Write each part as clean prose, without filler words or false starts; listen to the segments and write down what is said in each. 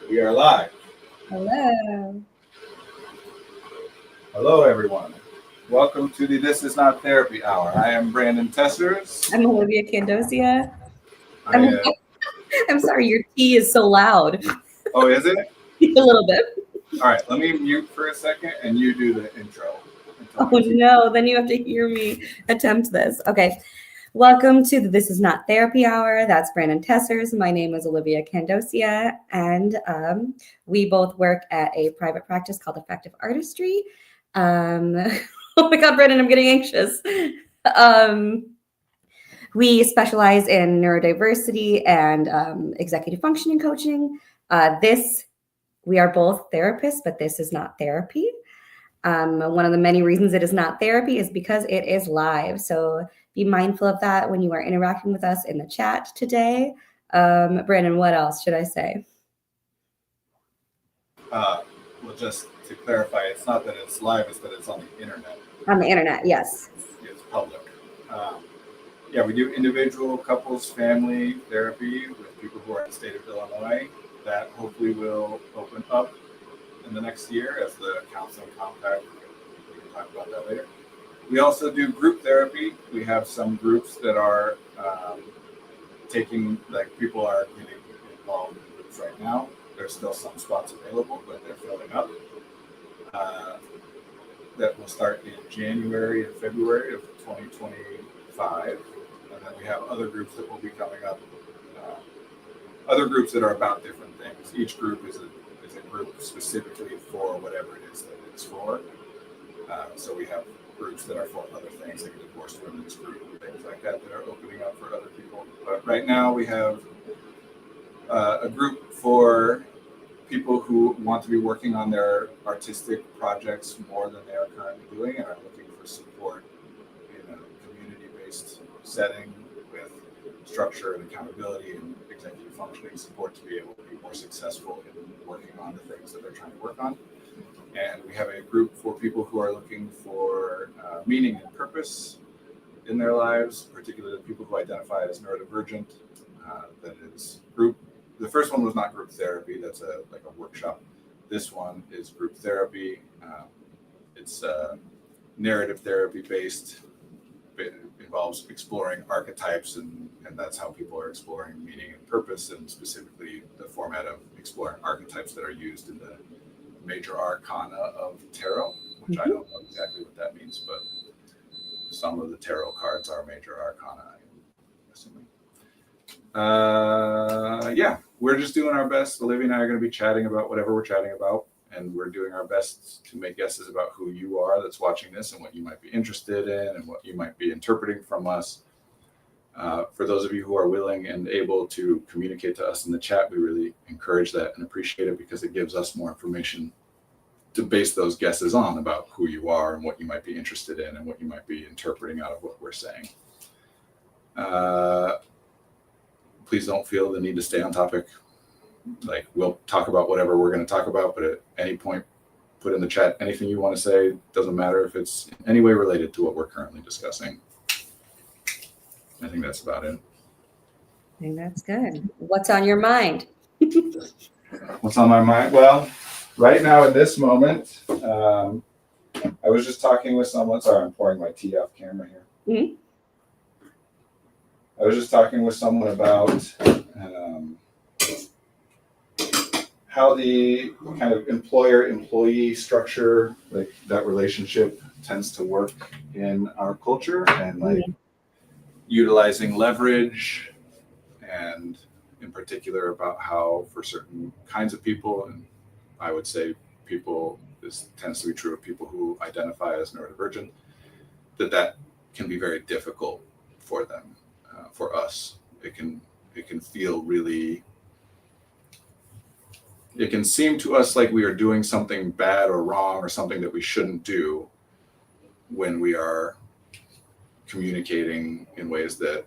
We are live. Hello. Hello, everyone. Welcome to the This Is Not Therapy Hour. I am Brandon Tessers. I'm Olivia Candosia. I I'm, am. I'm sorry, your tea is so loud. Oh, is it? A little bit. All right. Let me mute for a second, and you do the intro. Oh no, then you have to hear me attempt this. Okay. Welcome to the This Is Not Therapy Hour. That's Brandon Tessers. My name is Olivia Candosia, and we both work at a private practice called Effective Artistry. Oh my God, Brandon, I'm getting anxious. We specialize in neurodiversity and executive functioning coaching. We are both therapists, but this is not therapy. One of the many reasons it is not therapy is because it is live. So be mindful of that when you are interacting with us in the chat today. Brandon, what else should I say? Well, just to clarify, it's not that it's live, it's that it's on the internet. On the internet, yes. It's public. Yeah, we do individual, couples, family therapy with people who are in the state of Illinois. That hopefully will open up in the next year as the counseling compact. We can talk about that later. We also do group therapy. We have some groups that are people are getting involved in groups right now. There's still some spots available, but they're filling up. That will start in January and February of 2025. And then we have other groups that will be coming up. Other groups that are about different things. Each group is a group specifically for whatever it is that it's for. So we have groups that are for other things, like a divorced women's group and things like that are opening up for other people. But right now we have a group for people who want to be working on their artistic projects more than they are currently doing and are looking for support in a community-based setting with structure and accountability and executive functioning support to be able to be more successful in working on the things that they're trying to work on. And we have a group for people who are looking for meaning and purpose in their lives, particularly people who identify as neurodivergent. That is group. The first one was not group therapy. That's like a workshop. This one is group therapy. It's narrative therapy based. It involves exploring archetypes, and that's how people are exploring meaning and purpose, and specifically the format of exploring archetypes that are used in the major arcana of tarot, which I don't know exactly what that means, but some of the tarot cards are major arcana, I'm assuming. Yeah, we're just doing our best. Olivia and I are going to be chatting about whatever we're chatting about, and we're doing our best to make guesses about who you are that's watching this and what you might be interested in and what you might be interpreting from us. For those of you who are willing and able to communicate to us in the chat, we really encourage that and appreciate it because it gives us more information to base those guesses on about who you are and what you might be interested in and what you might be interpreting out of what we're saying. Please don't feel the need to stay on topic. Like, we'll talk about whatever we're going to talk about, but at any point, put in the chat anything you want to say. Doesn't matter if it's in any way related to what we're currently discussing. I think that's about it. I think that's good. What's on your mind? What's on my mind? Well, right now in this moment, I was just talking with someone. Sorry, I'm pouring my tea off camera here. Mm-hmm. I was just talking with someone about how the kind of employer-employee structure, like that relationship, tends to work in our culture, and like utilizing leverage, and in particular about how for certain kinds of people, and I would say people, this tends to be true of people who identify as neurodivergent, that can be very difficult for them. For us, it can feel really. It can seem to us like we are doing something bad or wrong or something that we shouldn't do when we are communicating in ways that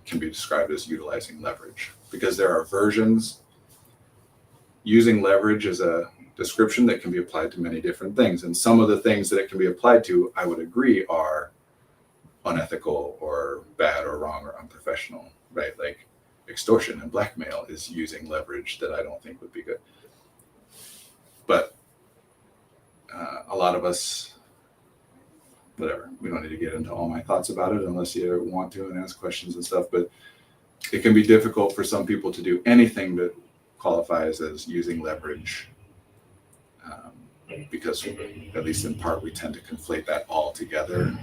can be described as utilizing leverage, because there are versions. Using leverage is a description that can be applied to many different things, and some of the things that it can be applied to, I would agree, are unethical or bad or wrong or unprofessional, right? Like extortion and blackmail is using leverage that I don't think would be good. But a lot of us, whatever, we don't need to get into all my thoughts about it unless you want to and ask questions and stuff. But it can be difficult for some people to do anything that qualifies as using leverage, because at least in part we tend to conflate that all together.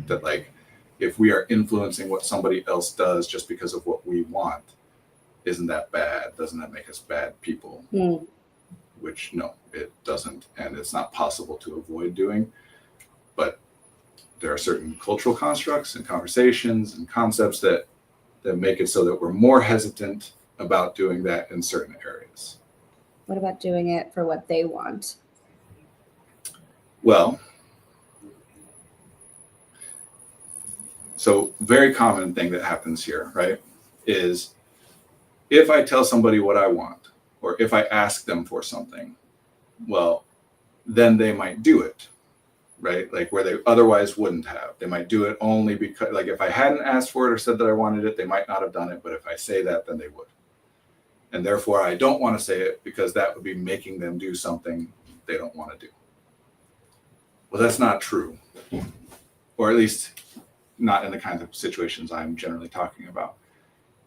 That like, if we are influencing what somebody else does just because of what we want, isn't that bad? Doesn't that make us bad people? Which no, it doesn't, and it's not possible to avoid doing. But there are certain cultural constructs and conversations and concepts that make it so that we're more hesitant about doing that in certain areas. What about doing it for what they want? Well, so very common thing that happens here, right, is if I tell somebody what I want, or if I ask them for something, well, then they might do it, right? Like where they otherwise wouldn't have. They might do it only because, like if I hadn't asked for it or said that I wanted it, they might not have done it. But if I say that, then they would. And therefore, I don't want to say it because that would be making them do something they don't want to do. Well, that's not true, or at least not in the kinds of situations I'm generally talking about.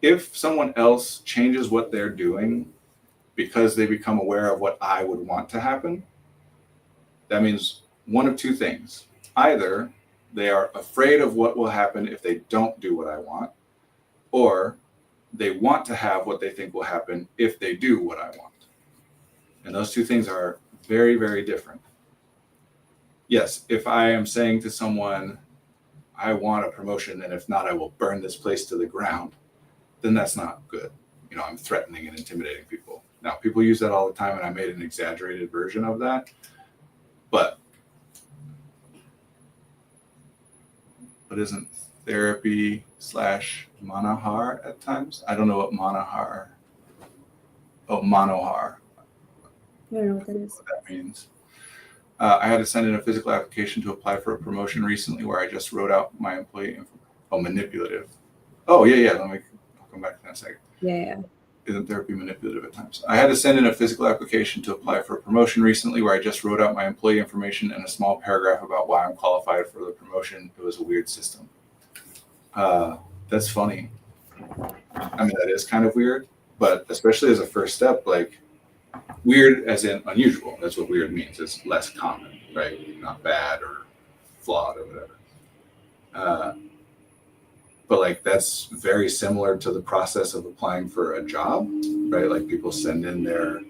If someone else changes what they're doing because they become aware of what I would want to happen, that means one of two things. Either they are afraid of what will happen if they don't do what I want, or they want to have what they think will happen if they do what I want. And those two things are very, very different. Yes, if I am saying to someone, I want a promotion, and if not, I will burn this place to the ground, then that's not good. You know, I'm threatening and intimidating people. Now, people use that all the time, and I made an exaggerated version of that. But isn't therapy / Manohar at times? I don't know what Manohar. Oh, Manohar. I don't know what that is. What that means. I had to send in a physical application to apply for a promotion recently where I just wrote out my employee info. Oh, manipulative. Oh, yeah. I'll come back to that in a second. Yeah. Isn't therapy manipulative at times? I had to send in a physical application to apply for a promotion recently where I just wrote out my employee information and a small paragraph about why I'm qualified for the promotion. It was a weird system. That's funny. I mean, that is kind of weird, but especially as a first step, like weird as in unusual. That's what weird means. It's less common, right? Not bad or flawed or whatever. But like that's very similar to the process of applying for a job, right? Like people send in their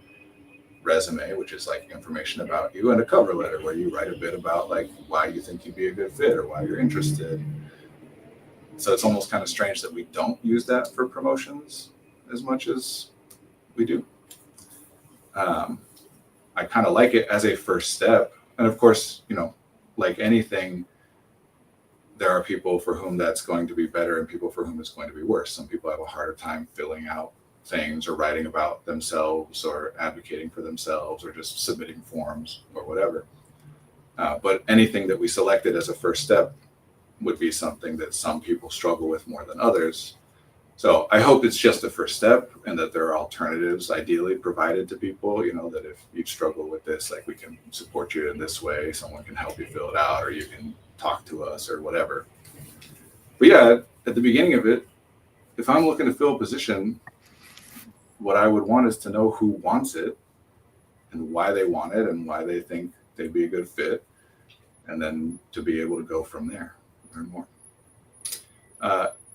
resume, which is like information about you, and a cover letter where you write a bit about like why you think you'd be a good fit or why you're interested. So it's almost kind of strange that we don't use that for promotions as much as we do. I kind of like it as a first step. And of course, you know, like anything, there are people for whom that's going to be better and people for whom it's going to be worse. Some people have a harder time filling out things or writing about themselves or advocating for themselves or just submitting forms or whatever. But anything that we selected as a first step would be something that some people struggle with more than others. So I hope it's just a first step and that there are alternatives ideally provided to people, you know, that if you struggle with this, like we can support you in this way, someone can help you fill it out, or you can talk to us or whatever. But yeah, at the beginning of it, if I'm looking to fill a position, what I would want is to know who wants it and why they want it and why they think they'd be a good fit, and then to be able to go from there, learn more.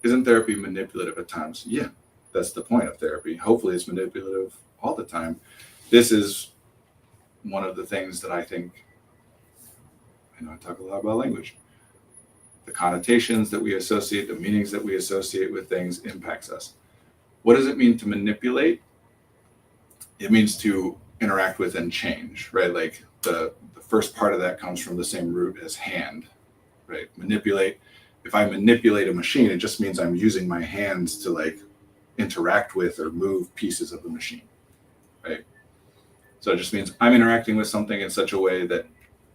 Isn't therapy manipulative at times? Yeah, that's the point of therapy. Hopefully it's manipulative all the time. This is one of the things that I think, I know I talk a lot about language. The connotations that we associate, the meanings that we associate with things impacts us. What does it mean to manipulate? It means to interact with and change, right? Like the first part of that comes from the same root as hand, right? Manipulate. If I manipulate a machine, it just means I'm using my hands to like interact with or move pieces of the machine, right? So it just means I'm interacting with something in such a way that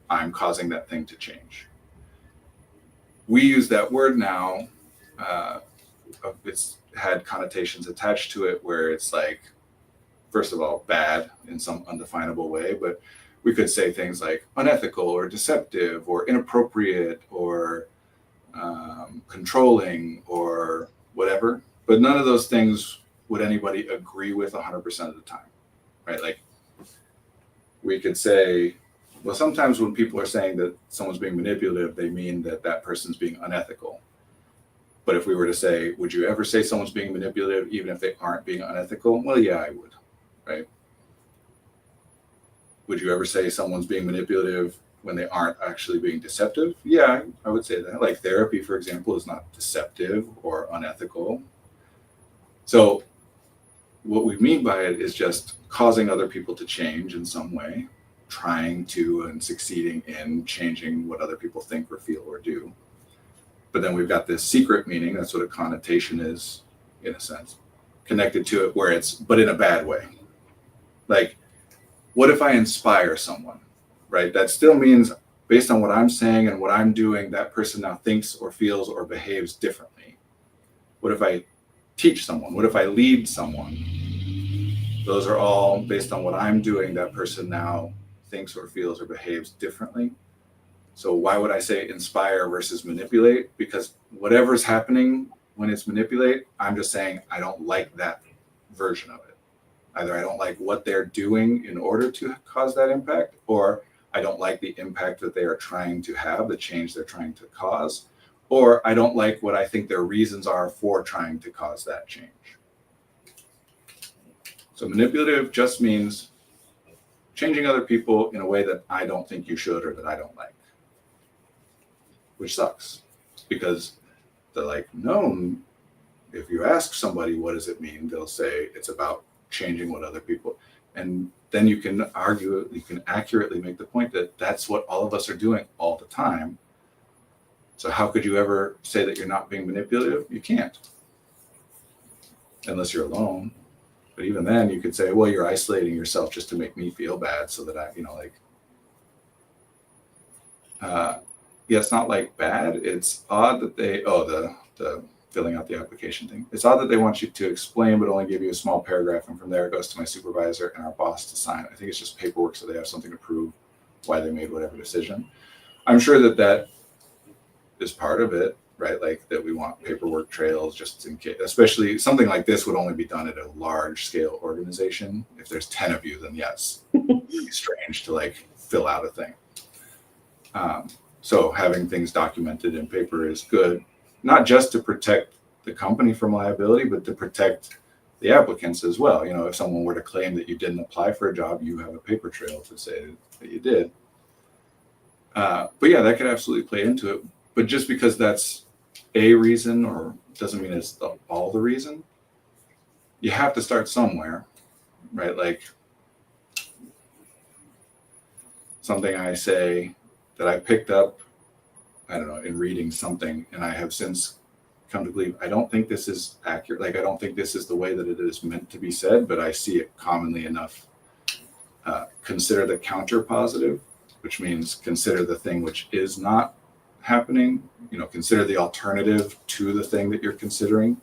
I'm causing that thing to change. We use that word now. It's had connotations attached to it where it's like, first of all, bad in some undefinable way, but we could say things like unethical or deceptive or inappropriate or controlling or whatever. But none of those things would anybody agree with 100% of the time, right? Like we could say, well, sometimes when people are saying that someone's being manipulative, they mean that that person's being unethical. But if we were to say, would you ever say someone's being manipulative even if they aren't being unethical? Well, yeah, I would, right? Would you ever say someone's being manipulative when they aren't actually being deceptive? Yeah, I would say that. Like therapy, for example, is not deceptive or unethical. So what we mean by it is just causing other people to change in some way, trying to and succeeding in changing what other people think or feel or do. But then we've got this secret meaning, that's what a connotation is, in a sense, connected to it, where it's, but in a bad way. Like, what if I inspire someone, right? That still means based on what I'm saying and what I'm doing, that person now thinks or feels or behaves differently. What if I teach someone? What if I lead someone? Those are all based on what I'm doing, that person now thinks or feels or behaves differently. So why would I say inspire versus manipulate? Because whatever's happening when it's manipulate, I'm just saying I don't like that version of it. Either I don't like what they're doing in order to cause that impact, or I don't like the impact that they are trying to have, the change they're trying to cause, or I don't like what I think their reasons are for trying to cause that change. So manipulative just means changing other people in a way that I don't think you should or that I don't like, which sucks because they're like, no, if you ask somebody, what does it mean? They'll say it's about changing what other people, and then you can argue, you can accurately make the point that that's what all of us are doing all the time. So how could you ever say that you're not being manipulative? You can't, unless you're alone. But even then you could say, well, you're isolating yourself just to make me feel bad so that I, yeah, it's not like bad. It's odd that they, the filling out the application thing. It's odd that they want you to explain, but only give you a small paragraph. And from there it goes to my supervisor and our boss to sign. I think it's just paperwork. So they have something to prove why they made whatever decision. I'm sure that that is part of it, right? Like that we want paperwork trails just in case, especially something like this would only be done at a large scale organization. If there's 10 of you, then yes, it'd be strange to like fill out a thing. So having things documented in paper is good, not just to protect the company from liability, but to protect the applicants as well. If someone were to claim that you didn't apply for a job, you have a paper trail to say that you did. But yeah, that could absolutely play into it. But just because that's a reason or doesn't mean it's all the reason. You have to start somewhere, right? Like something I say that I picked up, I don't know, in reading something, and I have since come to believe, I don't think this is accurate. Like, I don't think this is the way that it is meant to be said, but I see it commonly enough. Consider the counter positive, which means consider the thing which is not happening. Consider the alternative to the thing that you're considering.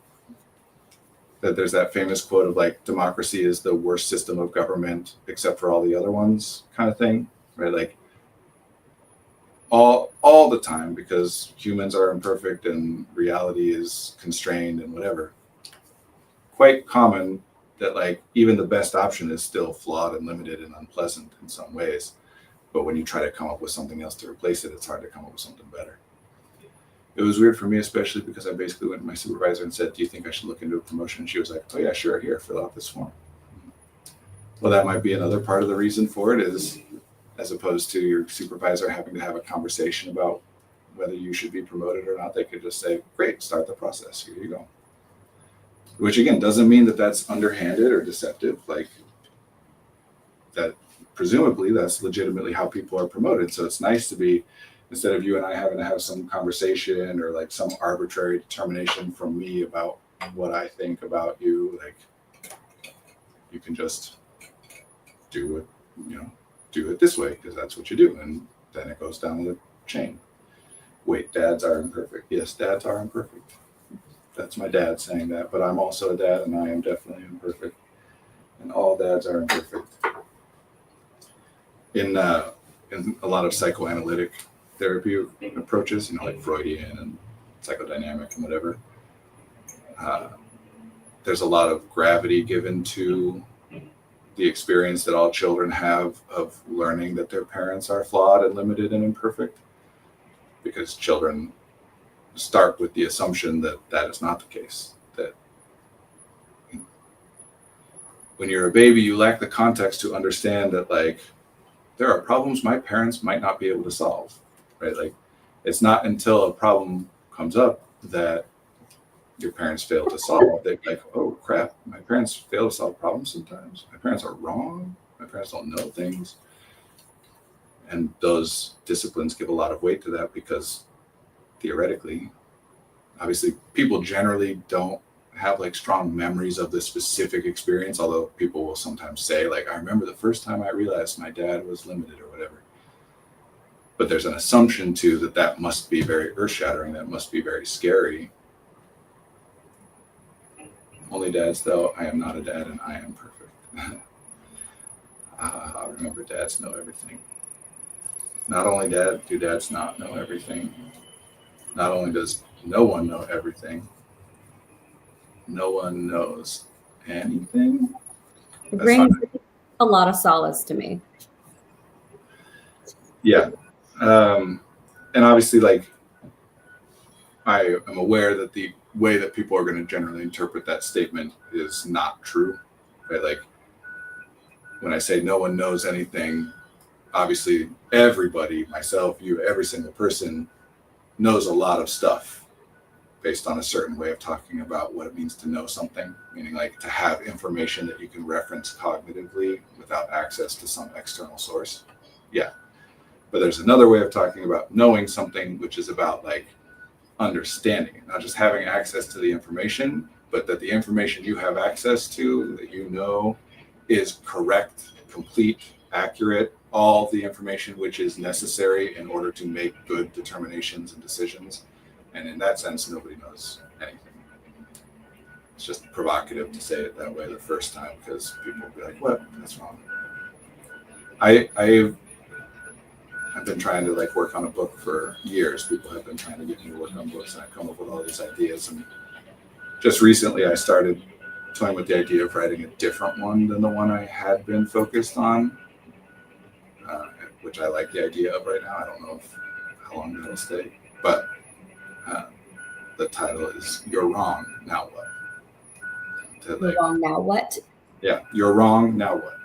That there's that famous quote of like, democracy is the worst system of government except for all the other ones, kind of thing, right? Like all the time, because humans are imperfect and reality is constrained and whatever. Quite common that like even the best option is still flawed and limited and unpleasant in some ways. But when you try to come up with something else to replace it, it's hard to come up with something better. It was weird for me, especially because I basically went to my supervisor and said, do you think I should look into a promotion? And she was like, oh yeah, sure, here, fill out this form. Well, that might be another part of the reason for it, is as opposed to your supervisor having to have a conversation about whether you should be promoted or not, they could just say, great, start the process, here you go. Which again, doesn't mean that that's underhanded or deceptive. Like that, presumably that's legitimately how people are promoted. So it's nice to be, instead of you and I having to have some conversation or like some arbitrary determination from me about what I think about you, like you can just do it, do it this way because that's what you do. And then it goes down the chain. Wait, dads are imperfect. Yes, dads are imperfect. That's my dad saying that, but I'm also a dad and I am definitely imperfect. And all dads are imperfect. in a lot of psychoanalytic therapy approaches, like Freudian and psychodynamic and whatever, there's a lot of gravity given to the experience that all children have of learning that their parents are flawed and limited and imperfect, because children start with the assumption that that is not the case. That when you're a baby, you lack the context to understand that, like, there are problems my parents might not be able to solve, right? Like, it's not until a problem comes up that your parents fail to solve. They're like, oh crap, my parents fail to solve problems sometimes. My parents are wrong. My parents don't know things. And those disciplines give a lot of weight to that, because theoretically, obviously, people generally don't have like strong memories of the specific experience, although people will sometimes say, like, I remember the first time I realized my dad was limited or whatever. But there's an assumption too that that must be very earth-shattering, that must be very scary. Only dads, though, I am not a dad and I am perfect. Remember, dads know everything. Not only do dads not know everything, not only does no one know everything, no one knows anything. It brings a lot of solace to me. Yeah. And obviously, like, I am aware that the way that people are going to generally interpret that statement is not true, right? Like, when I say no one knows anything, obviously everybody, myself, you, every single person knows a lot of stuff based on a certain way of talking about what it means to know something, meaning like to have information that you can reference cognitively without access to some external source. Yeah. But there's another way of talking about knowing something, which is about like understanding it, not just having access to the information, but that the information you have access to, that you know, is correct, complete, accurate, all the information which is necessary in order to make good determinations and decisions. And in that sense, nobody knows anything. It's just provocative to say it that way the first time, because people will be like, what? That's wrong. I've been trying to like work on a book for years. People have been trying to get me to work on books, and I come up with all these ideas. And just recently I started toying with the idea of writing a different one than the one I had been focused on, which I like the idea of right now. I don't know how long that'll stay, but the title is You're Wrong, Now What? You're wrong, now what? Yeah, you're wrong, now what?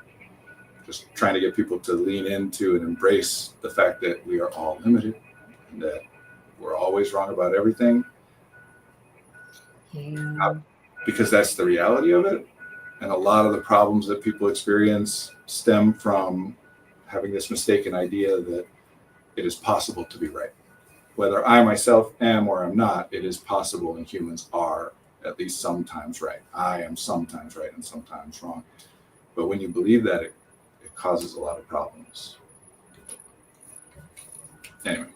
Just trying to get people to lean into and embrace the fact that we are all limited and that we're always wrong about everything. Yeah. Because that's the reality of it. And a lot of the problems that people experience stem from having this mistaken idea that it is possible to be right. Whether I myself am or am not, it is possible, and humans are at least sometimes right. I am sometimes right and sometimes wrong. But when you believe that, it causes a lot of problems. Anyway.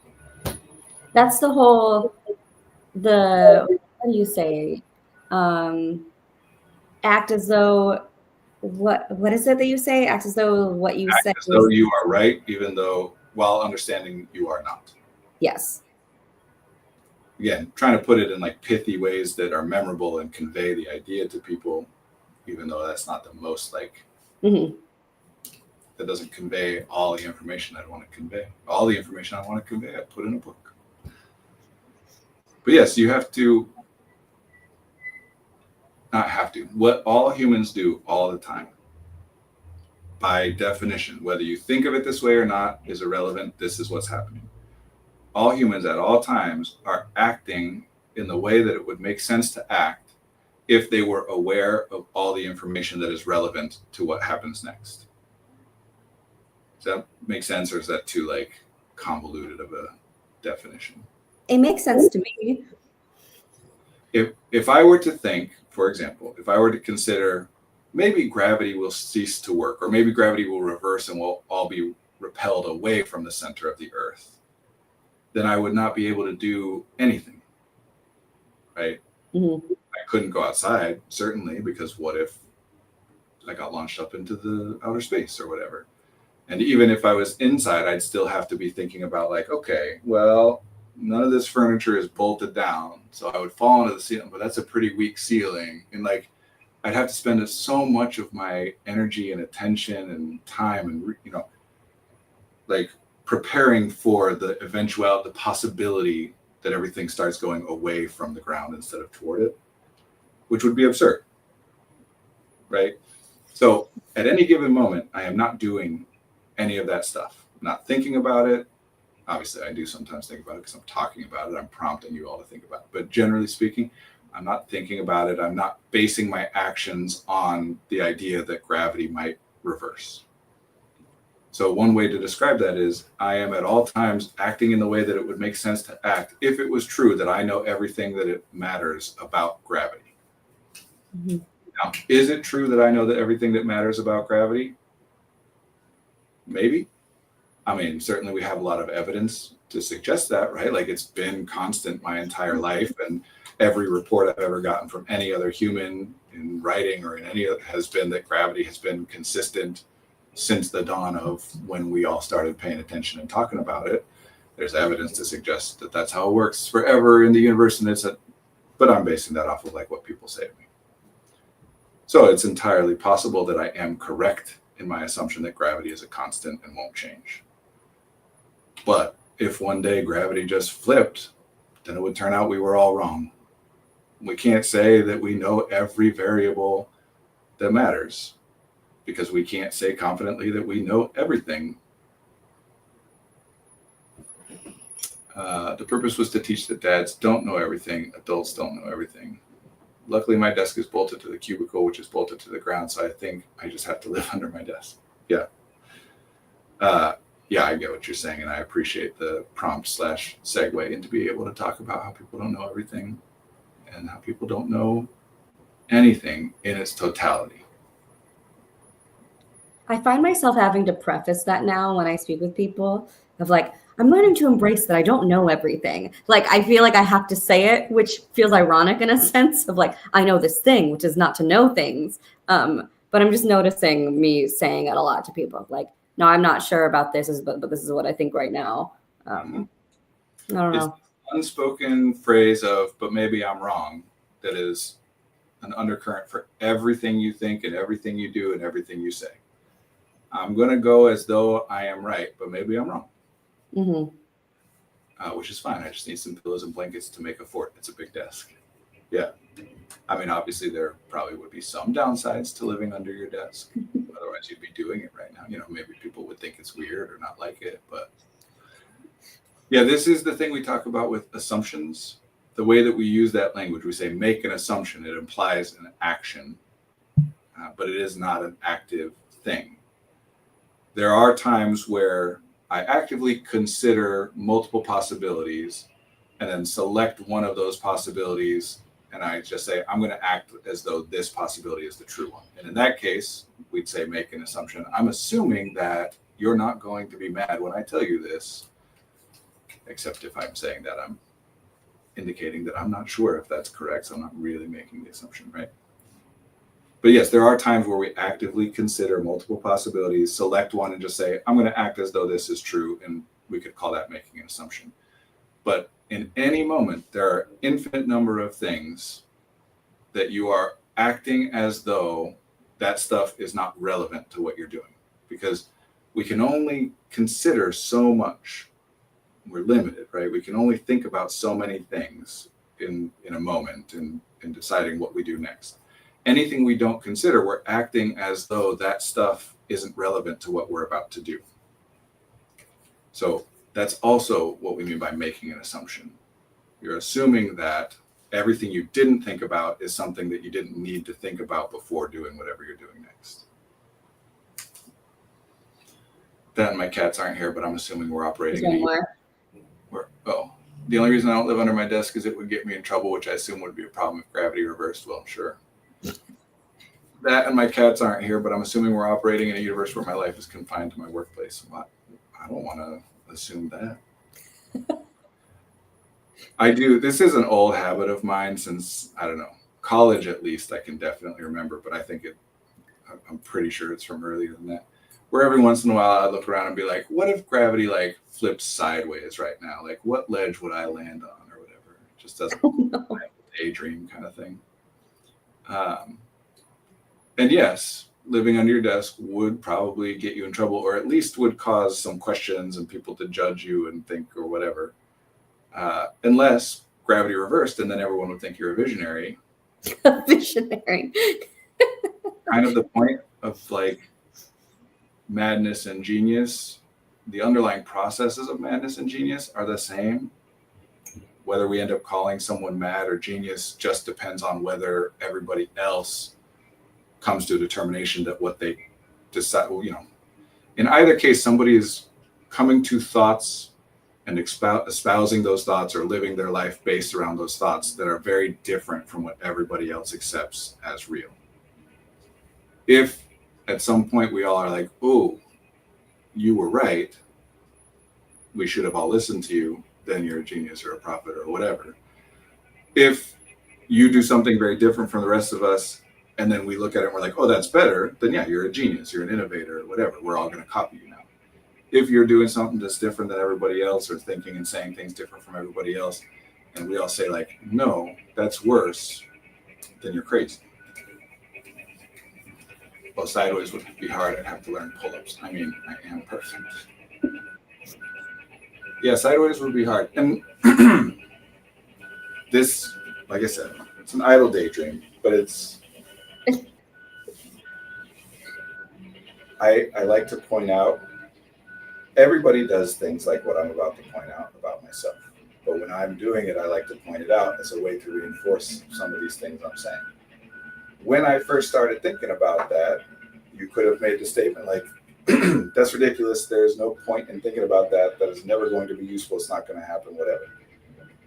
That's the whole, what do you say? Act as though, what is it that you say? Act as though what you say. Act as though you are right, even though while understanding you are not. Yes. Again, trying to put it in like pithy ways that are memorable and convey the idea to people, even though that's not the most like, that doesn't convey all the information I want to convey. All the information I want to convey, I put in a book. But yes, you have to, not have to, what all humans do all the time, by definition, whether you think of it this way or not, is irrelevant. This is what's happening. All humans at all times are acting in the way that it would make sense to act if they were aware of all the information that is relevant to what happens next. Does that make sense, or is that too like convoluted of a definition? It makes sense to me. If I were to think, for example, if I were to consider maybe gravity will cease to work, or maybe gravity will reverse and we'll all be repelled away from the center of the earth, then I would not be able to do anything, right? I couldn't go outside, certainly, because what if I got launched up into the outer space or whatever? And even if I was inside, I'd still have to be thinking about like, okay, well, none of this furniture is bolted down. So I would fall into the ceiling, but that's a pretty weak ceiling. And like, I'd have to spend so much of my energy and attention and time and, like preparing for the possibility that everything starts going away from the ground instead of toward it, which would be absurd, right? So at any given moment, I am not doing any of that stuff. I'm not thinking about it. Obviously, I do sometimes think about it because I'm talking about it. I'm prompting you all to think about it. But generally speaking, I'm not thinking about it. I'm not basing my actions on the idea that gravity might reverse. So one way to describe that is I am at all times acting in the way that it would make sense to act if it was true that I know everything that it matters about gravity. Mhm. Now, is it true that I know that everything that matters about gravity? Maybe. I mean, certainly we have a lot of evidence to suggest that, right? Like it's been constant my entire life, and every report I've ever gotten from any other human in writing or in any other has been that gravity has been consistent since the dawn of when we all started paying attention and talking about it. There's evidence to suggest that that's how it works forever in the universe, and but I'm basing that off of like what people say to me. So it's entirely possible that I am correct in my assumption that gravity is a constant and won't change. But if one day gravity just flipped, then it would turn out we were all wrong. We can't say that we know every variable that matters because we can't say confidently that we know everything. The purpose was to teach that dads don't know everything, adults don't know everything. Luckily, my desk is bolted to the cubicle, which is bolted to the ground, so I think I just have to live under my desk. Yeah. Yeah, I get what you're saying, and I appreciate the prompt / segue into being able to talk about how people don't know everything and how people don't know anything in its totality. I find myself having to preface that now when I speak with people of like, I'm learning to embrace that I don't know everything. Like, I feel like I have to say it, which feels ironic in a sense of like, I know this thing, which is not to know things. But I'm just noticing me saying it a lot to people. Like, no, I'm not sure about this, but this is what I think right now. I don't It's know. an unspoken phrase of, but maybe I'm wrong, that is an undercurrent for everything you think and everything you do and everything you say. I'm going to go as though I am right, but maybe I'm wrong. Mm-hmm. Which is fine. I just need some pillows and blankets to make a fort. It's a big desk. Yeah. I mean, obviously, there probably would be some downsides to living under your desk. Otherwise, you'd be doing it right now. Maybe people would think it's weird or not like it. But yeah, this is the thing we talk about with assumptions. The way that we use that language, we say make an assumption. It implies an action, but it is not an active thing. There are times where I actively consider multiple possibilities and then select one of those possibilities. And I just say, I'm going to act as though this possibility is the true one. And in that case, we'd say, make an assumption. I'm assuming that you're not going to be mad when I tell you this, except if I'm saying that I'm indicating that I'm not sure if that's correct. So I'm not really making the assumption, right? But yes, there are times where we actively consider multiple possibilities, select one and just say, I'm going to act as though this is true. And we could call that making an assumption. But in any moment, there are infinite number of things that you are acting as though that stuff is not relevant to what you're doing, because we can only consider so much. We're limited, right? We can only think about so many things in a moment in deciding what we do next. Anything we don't consider, we're acting as though that stuff isn't relevant to what we're about to do. So that's also what we mean by making an assumption. You're assuming that everything you didn't think about is something that you didn't need to think about before doing whatever you're doing next. Then my cats aren't here, but I'm assuming we're operating. There's one more. The only reason I don't live under my desk is it would get me in trouble, which I assume would be a problem if gravity reversed. Well, sure. That and my cats aren't here, but I'm assuming we're operating in a universe where my life is confined to my workplace. I don't want to assume that. I do. This is an old habit of mine since, I don't know, college at least. I can definitely remember, but I'm pretty sure it's from earlier than that, where every once in a while I look around and be like, what if gravity like flips sideways right now? Like what ledge would I land on or whatever? Just as a daydream kind of thing. And yes, living under your desk would probably get you in trouble, or at least would cause some questions and people to judge you and think or whatever. Unless gravity reversed, and then everyone would think you're a visionary. A visionary. Kind of the point of like madness and genius. The underlying processes of madness and genius are the same. Whether we end up calling someone mad or genius just depends on whether everybody else comes to a determination that what they decide, you know, in either case, somebody is coming to thoughts and espousing those thoughts or living their life based around those thoughts that are very different from what everybody else accepts as real. If at some point we all are like, oh, you were right, we should have all listened to you, then you're a genius or a prophet or whatever. If you do something very different from the rest of us, and then we look at it and we're like, oh, that's better, then yeah, you're a genius, you're an innovator, or whatever. We're all going to copy you now. If you're doing something that's different than everybody else, or thinking and saying things different from everybody else, and we all say like, no, that's worse, then you're crazy. Well, sideways would be hard. I'd have to learn pull-ups. I mean, I am perfect. Yeah, sideways would be hard. And this, like I said, it's an idle daydream, but it's, I like to point out, everybody does things like what I'm about to point out about myself. But when I'm doing it, I like to point it out as a way to reinforce some of these things I'm saying. When I first started thinking about that, you could have made the statement like, that's ridiculous. There's no point in thinking about that. That is never going to be useful. It's not going to happen, whatever.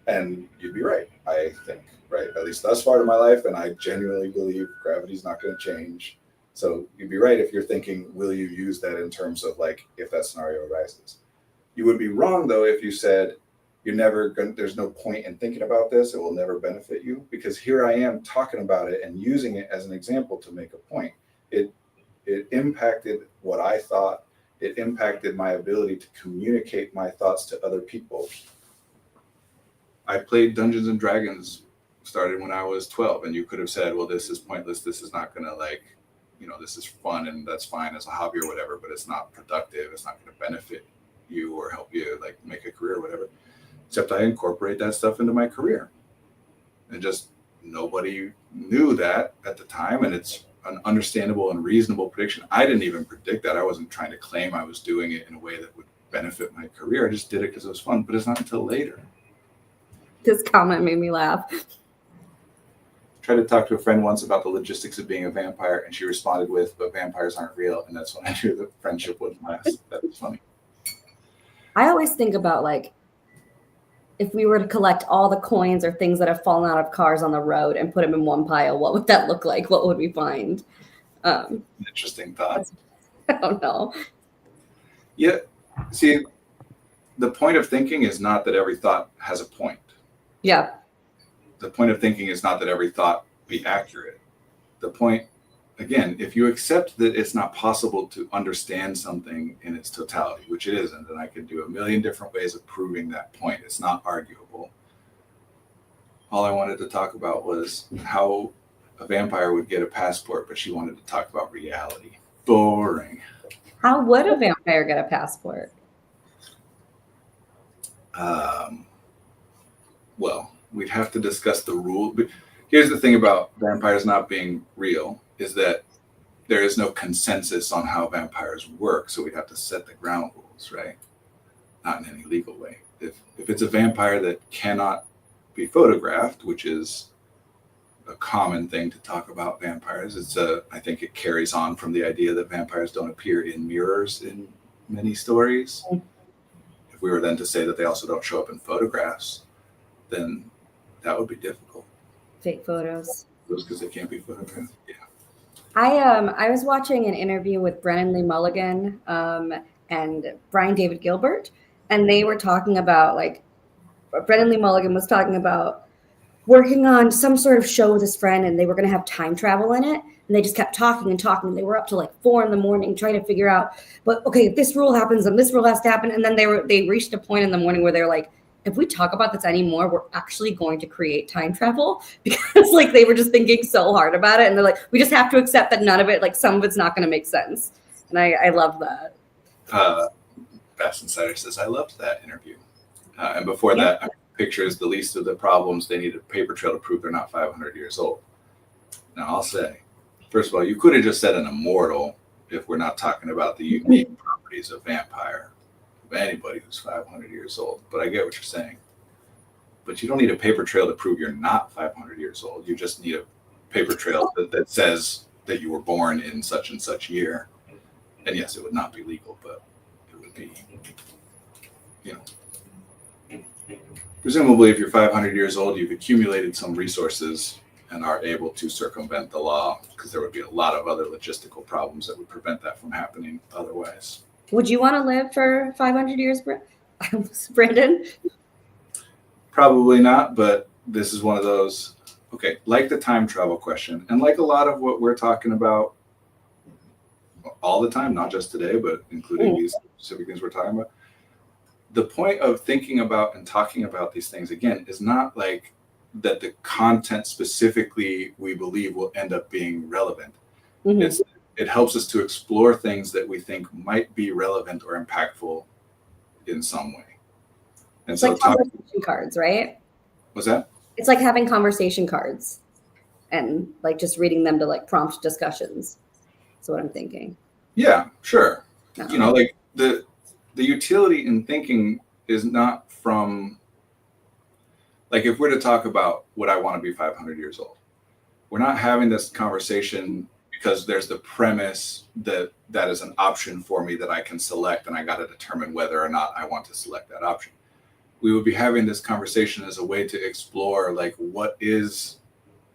And you'd be right, I think, right? At least thus far in my life. And I genuinely believe gravity's not going to change. So you'd be right if you're thinking, will you use that in terms of like, if that scenario arises? You would be wrong, though, if you said, there's no point in thinking about this. It will never benefit you, because here I am talking about it and using it as an example to make a point. It impacted what I thought. It impacted my ability to communicate my thoughts to other people. I played Dungeons and Dragons, started when I was 12, and you could have said, well, this is pointless. This is not going to like, you know, this is fun and that's fine as a hobby or whatever, but it's not productive. It's not going to benefit you or help you like make a career or whatever. Except I incorporate that stuff into my career. And just nobody knew that at the time. And it's an understandable and reasonable prediction. I didn't even predict that. I wasn't trying to claim I was doing it in a way that would benefit my career. I just did it because it was fun. But it's not until later. This comment made me laugh. Tried to talk to a friend once about the logistics of being a vampire, and she responded with, but vampires aren't real. And that's when I knew the friendship wouldn't last. That was funny. I always think about like, if we were to collect all the coins or things that have fallen out of cars on the road and put them in one pile, what would that look like? What would we find? Interesting thought. I don't know. Yeah. See, the point of thinking is not that every thought has a point. Yeah. The point of thinking is not that every thought be accurate. The point, again, if you accept that it's not possible to understand something in its totality, which it isn't, and I could do a million different ways of proving that point, it's not arguable. All I wanted to talk about was how a vampire would get a passport, but she wanted to talk about reality. Boring. How would a vampire get a passport? Well, we'd have to discuss the rule. But here's the thing about vampires not being real is that there is no consensus on how vampires work. So we'd have to set the ground rules, right? Not in any legal way. If it's a vampire that cannot be photographed, which is a common thing to talk about vampires, I think it carries on from the idea that vampires don't appear in mirrors in many stories. If we were then to say that they also don't show up in photographs, then that would be difficult. Fake photos. Because they can't be photographed. Yeah. I was watching an interview with Brennan Lee Mulligan and Brian David Gilbert, and they were talking about like Brennan Lee Mulligan was talking about working on some sort of show with his friend, and they were going to have time travel in it. And they just kept talking and talking. They were up till like 4 a.m. trying to figure out, but okay, if this rule happens and this rule has to happen. And then they reached a point in the morning where they're like, if we talk about this anymore, we're actually going to create time travel, because like they were just thinking so hard about it. And they're like, we just have to accept that none of it, like some of it's not going to make sense. And I love that. Fast Insider says, I loved that interview. And before that, pictures the least of the problems. They need a paper trail to prove they're not 500 years old. Now, I'll say, first of all, you could have just said an immortal if we're not talking about the unique properties of vampire, of anybody who's 500 years old. But I get what you're saying. But you don't need a paper trail to prove you're not 500 years old. You just need a paper trail that says that you were born in such and such year. And yes, it would not be legal, but it would be, presumably if you're 500 years old, you've accumulated some resources and are able to circumvent the law, because there would be a lot of other logistical problems that would prevent that from happening otherwise. Would you want to live for 500 years, Brandon? Probably not, but this is one of those, okay, like the time travel question, and like a lot of what we're talking about all the time, not just today, but including these specific things we're talking about. The point of thinking about and talking about these things, again, is not like that the content specifically we believe will end up being relevant. It helps us to explore things that we think might be relevant or impactful in some way. And It's so like conversation cards, right? What's that? It's like having conversation cards and like just reading them to like prompt discussions. That's what I'm thinking. Yeah, sure. No. Like the utility in thinking is not from, like, if we're to talk about would I want to be 500 years old, we're not having this conversation because there's the premise that that is an option for me that I can select, and I got to determine whether or not I want to select that option. We would be having this conversation as a way to explore, like, what is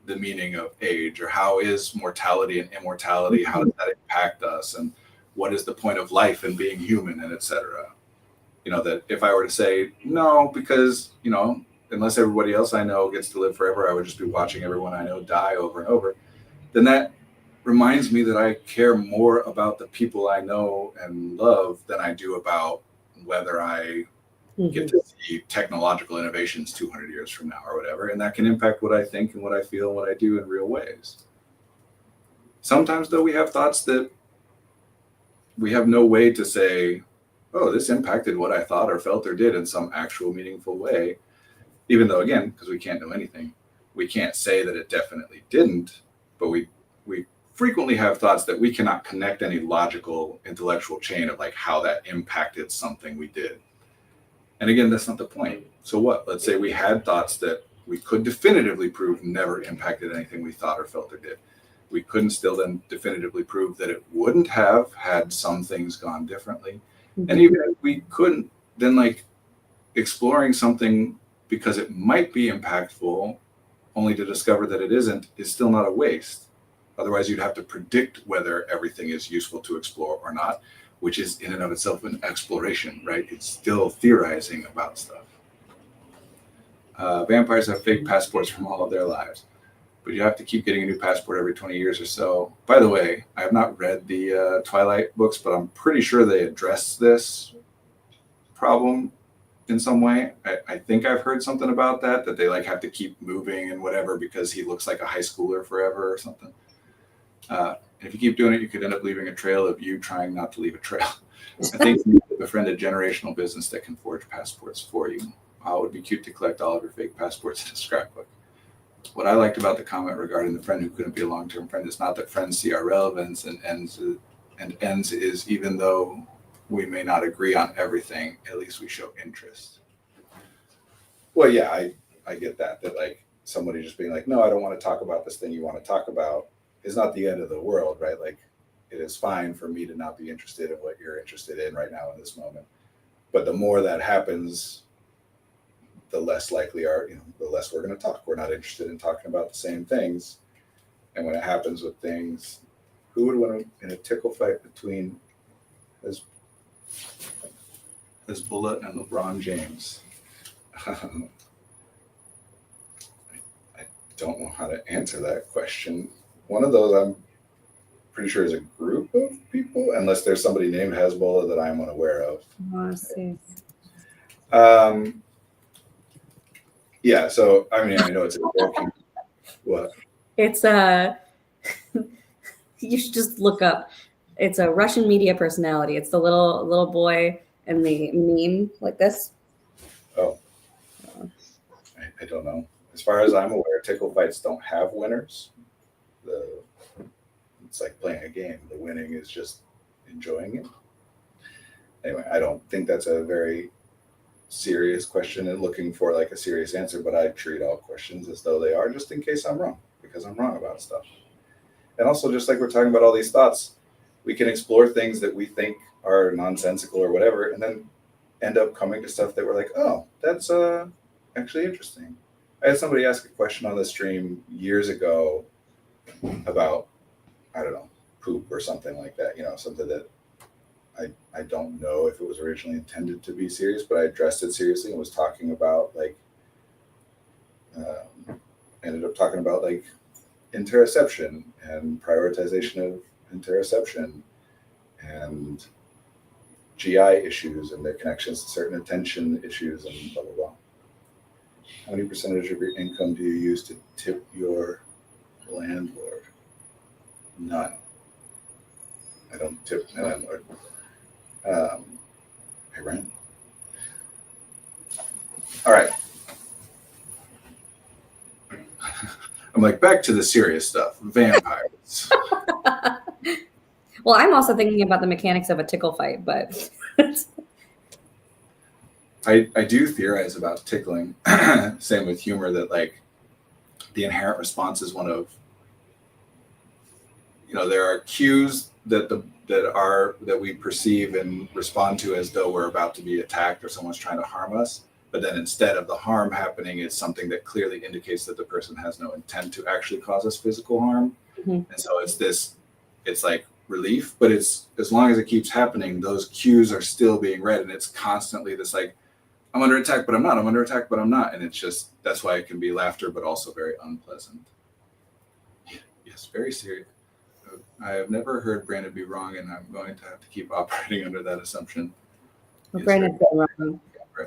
the meaning of age, or how is mortality and immortality, how does that impact us, and what is the point of life and being human, and etc. That if I were to say no, because unless everybody else I know gets to live forever, I would just be watching everyone I know die over and over, then that reminds me that I care more about the people I know and love than I do about whether I get to see technological innovations 200 years from now or whatever. And that can impact what I think and what I feel and what I do in real ways. Sometimes, though, we have thoughts that we have no way to say, oh, this impacted what I thought or felt or did in some actual meaningful way. Even though, again, because we can't know anything, we can't say that it definitely didn't, but we frequently have thoughts that we cannot connect any logical, intellectual chain of like how that impacted something we did. And again, that's not the point. So what? Let's say we had thoughts that we could definitively prove never impacted anything we thought or felt or did. We couldn't still then definitively prove that it wouldn't have had some things gone differently. And even if we couldn't, then like exploring something because it might be impactful only to discover that it isn't is still not a waste. Otherwise, you'd have to predict whether everything is useful to explore or not, which is in and of itself an exploration, right? It's still theorizing about stuff. Vampires have fake passports from all of their lives, but you have to keep getting a new passport every 20 years or so. By the way, I have not read the Twilight books, but I'm pretty sure they address this problem in some way. I think I've heard something about that they like have to keep moving and whatever because he looks like a high schooler forever or something. And if you keep doing it, you could end up leaving a trail of you trying not to leave a trail. I think you need to befriend a generational business that can forge passports for you. Wow, it would be cute to collect all of your fake passports in a scrapbook. What I liked about the comment regarding the friend who couldn't be a long-term friend is not that friends see our relevance and ends is even though we may not agree on everything, at least we show interest. Well, yeah, I get that like somebody just being like, no, I don't want to talk about this thing you want to talk about is not the end of the world, right? Like it is fine for me to not be interested in what you're interested in right now in this moment. But the more that happens, the less likely the less we're going to talk. We're not interested in talking about the same things. And when it happens with things, who would want to, in a tickle fight between Hezbollah and LeBron James? I don't know how to answer that question. One of those pretty sure is a group of people, unless there's somebody named Hezbollah that I'm unaware of. Let's see. Yeah, so I mean, I know it's a joking. What? It's you should just look up. It's a Russian media personality. It's the little boy and the meme like this. Oh, I don't know. As far as I'm aware, tickle fights don't have winners. It's like playing a game. The winning is just enjoying it. Anyway, I don't think that's a very serious question and looking for like a serious answer, but I treat all questions as though they are, just in case I'm wrong, because I'm wrong about stuff. And also, just like we're talking about all these thoughts, we can explore things that we think are nonsensical or whatever, and then end up coming to stuff that we're like, oh, that's actually interesting. I had somebody ask a question on the stream years ago about, I don't know, poop or something like that, something that I don't know if it was originally intended to be serious, but I addressed it seriously and was talking about ended up talking about like interoception and prioritization of interoception and GI issues and their connections to certain attention issues and blah, blah, blah. How many percentage of your income do you use to tip your landlord? None. I don't tip my landlord. I rent. All right. I'm like, back to the serious stuff. Vampires. Well, I'm also thinking about the mechanics of a tickle fight, but I do theorize about tickling. Same with humor, that like the inherent response is one of, there are cues that we perceive and respond to as though we're about to be attacked or someone's trying to harm us. But then instead of the harm happening, it's something that clearly indicates that the person has no intent to actually cause us physical harm. Mm-hmm. And so it's like relief, but it's, as long as it keeps happening, those cues are still being read. And it's constantly this like, I'm under attack, but I'm not. I'm under attack, but I'm not. And it's just, that's why it can be laughter, but also very unpleasant. Yes, very serious. I have never heard Brandon be wrong, and I'm going to have to keep operating under that assumption. Well, Brandon's been wrong.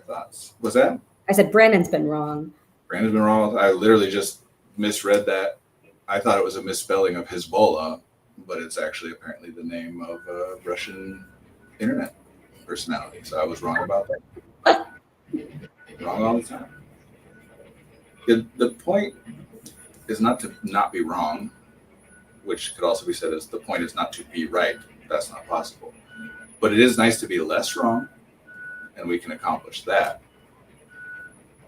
Thoughts. What's that? I said Brandon's been wrong. Brandon's been wrong. I literally just misread that. I thought it was a misspelling of Hezbollah, but it's actually apparently the name of a Russian internet personality. So I was wrong about that. Wrong all the time. The point is not to not be wrong, which could also be said as the point is not to be right. That's not possible. But it is nice to be less wrong, and we can accomplish that.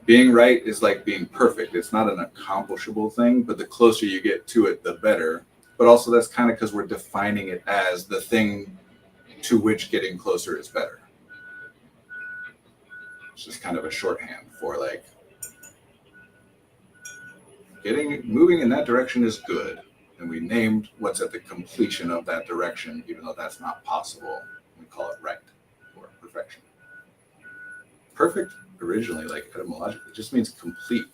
Being right is like being perfect. It's not an accomplishable thing, but the closer you get to it, the better. But also that's kind of because we're defining it as the thing to which getting closer is better. It's just kind of a shorthand for like moving in that direction is good. And we named what's at the completion of that direction, even though that's not possible. We call it right or perfection. Perfect originally, like etymologically, just means complete.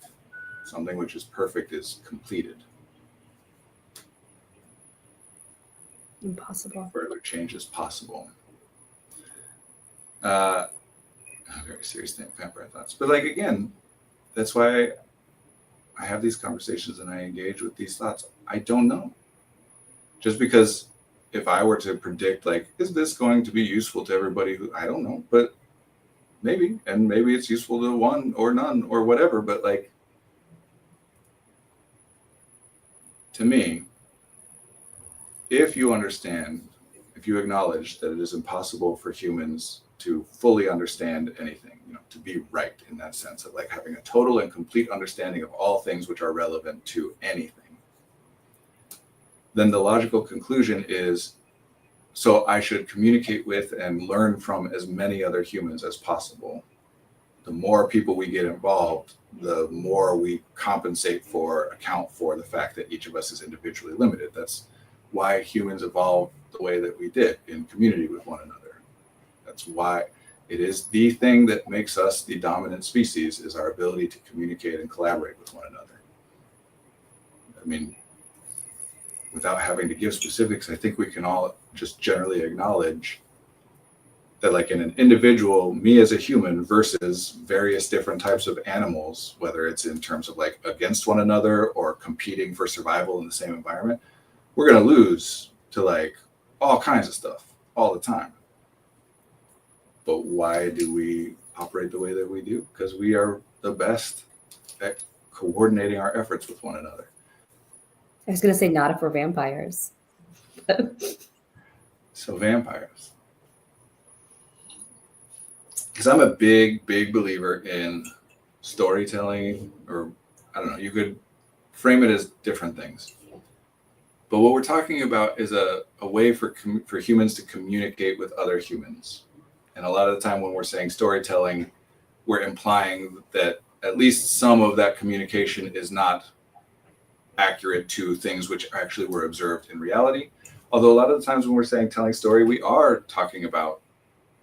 Something which is perfect is completed. Impossible. Further change is possible. Very serious thing, vampire thoughts. But like, again, that's why I have these conversations and I engage with these thoughts. I don't know. Just because if I were to predict, like, is this going to be useful to everybody who, I don't know, but maybe, and maybe it's useful to one or none or whatever. But like, to me, if you understand, if you acknowledge that it is impossible for humans to fully understand anything, to be right in that sense of like having a total and complete understanding of all things which are relevant to anything, then the logical conclusion is, so I should communicate with and learn from as many other humans as possible. The more people we get involved, the more we compensate for, account for the fact that each of us is individually limited. That's why humans evolved the way that we did, in community with one another. That's why it is the thing that makes us the dominant species, is our ability to communicate and collaborate with one another. I mean, without having to give specifics, I think we can all just generally acknowledge that, like, in an individual, me as a human versus various different types of animals, whether it's in terms of like against one another or competing for survival in the same environment, we're going to lose to like all kinds of stuff all the time. But why do we operate the way that we do? Because we are the best at coordinating our efforts with one another. I was going to say not if we're vampires. So vampires. Because I'm a big believer in storytelling, or I don't know, you could frame it as different things. But what we're talking about is a way for humans to communicate with other humans. And a lot of the time when we're saying storytelling, we're implying that at least some of that communication is not accurate to things which actually were observed in reality. Although a lot of the times when we're saying telling story, we are talking about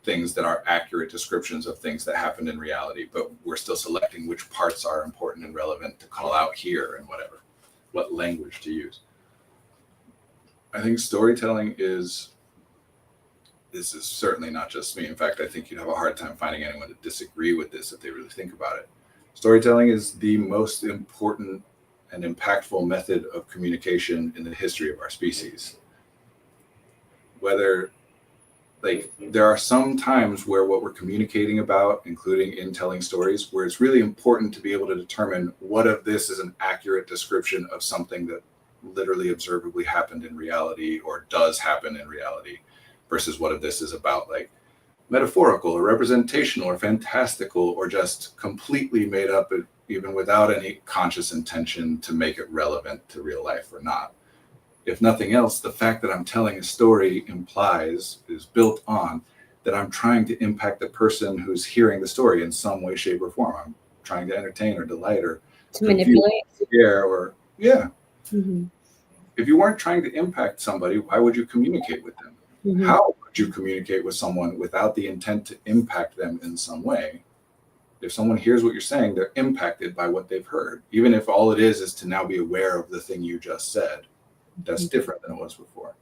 things that are accurate descriptions of things that happened in reality, but we're still selecting which parts are important and relevant to call out here and what language to use. I think storytelling this is certainly not just me. In fact, I think you'd have a hard time finding anyone to disagree with this if they really think about it. Storytelling is the most important and impactful method of communication in the history of our species. Whether, like, there are some times where what we're communicating about, including in telling stories, where it's really important to be able to determine what of this is an accurate description of something that literally observably happened in reality or does happen in reality, versus what of this is about like metaphorical or representational or fantastical or just completely made up, even without any conscious intention to make it relevant to real life or not. If nothing else, the fact that I'm telling a story is built on that I'm trying to impact the person who's hearing the story in some way, shape, or form. I'm trying to entertain or delight or To manipulate. Mm-hmm. If you weren't trying to impact somebody, why would you communicate with them? Mm-hmm. How would you communicate with someone without the intent to impact them in some way? If someone hears what you're saying, they're impacted by what they've heard. Even if all it is to now be aware of the thing you just said, that's different than it was before.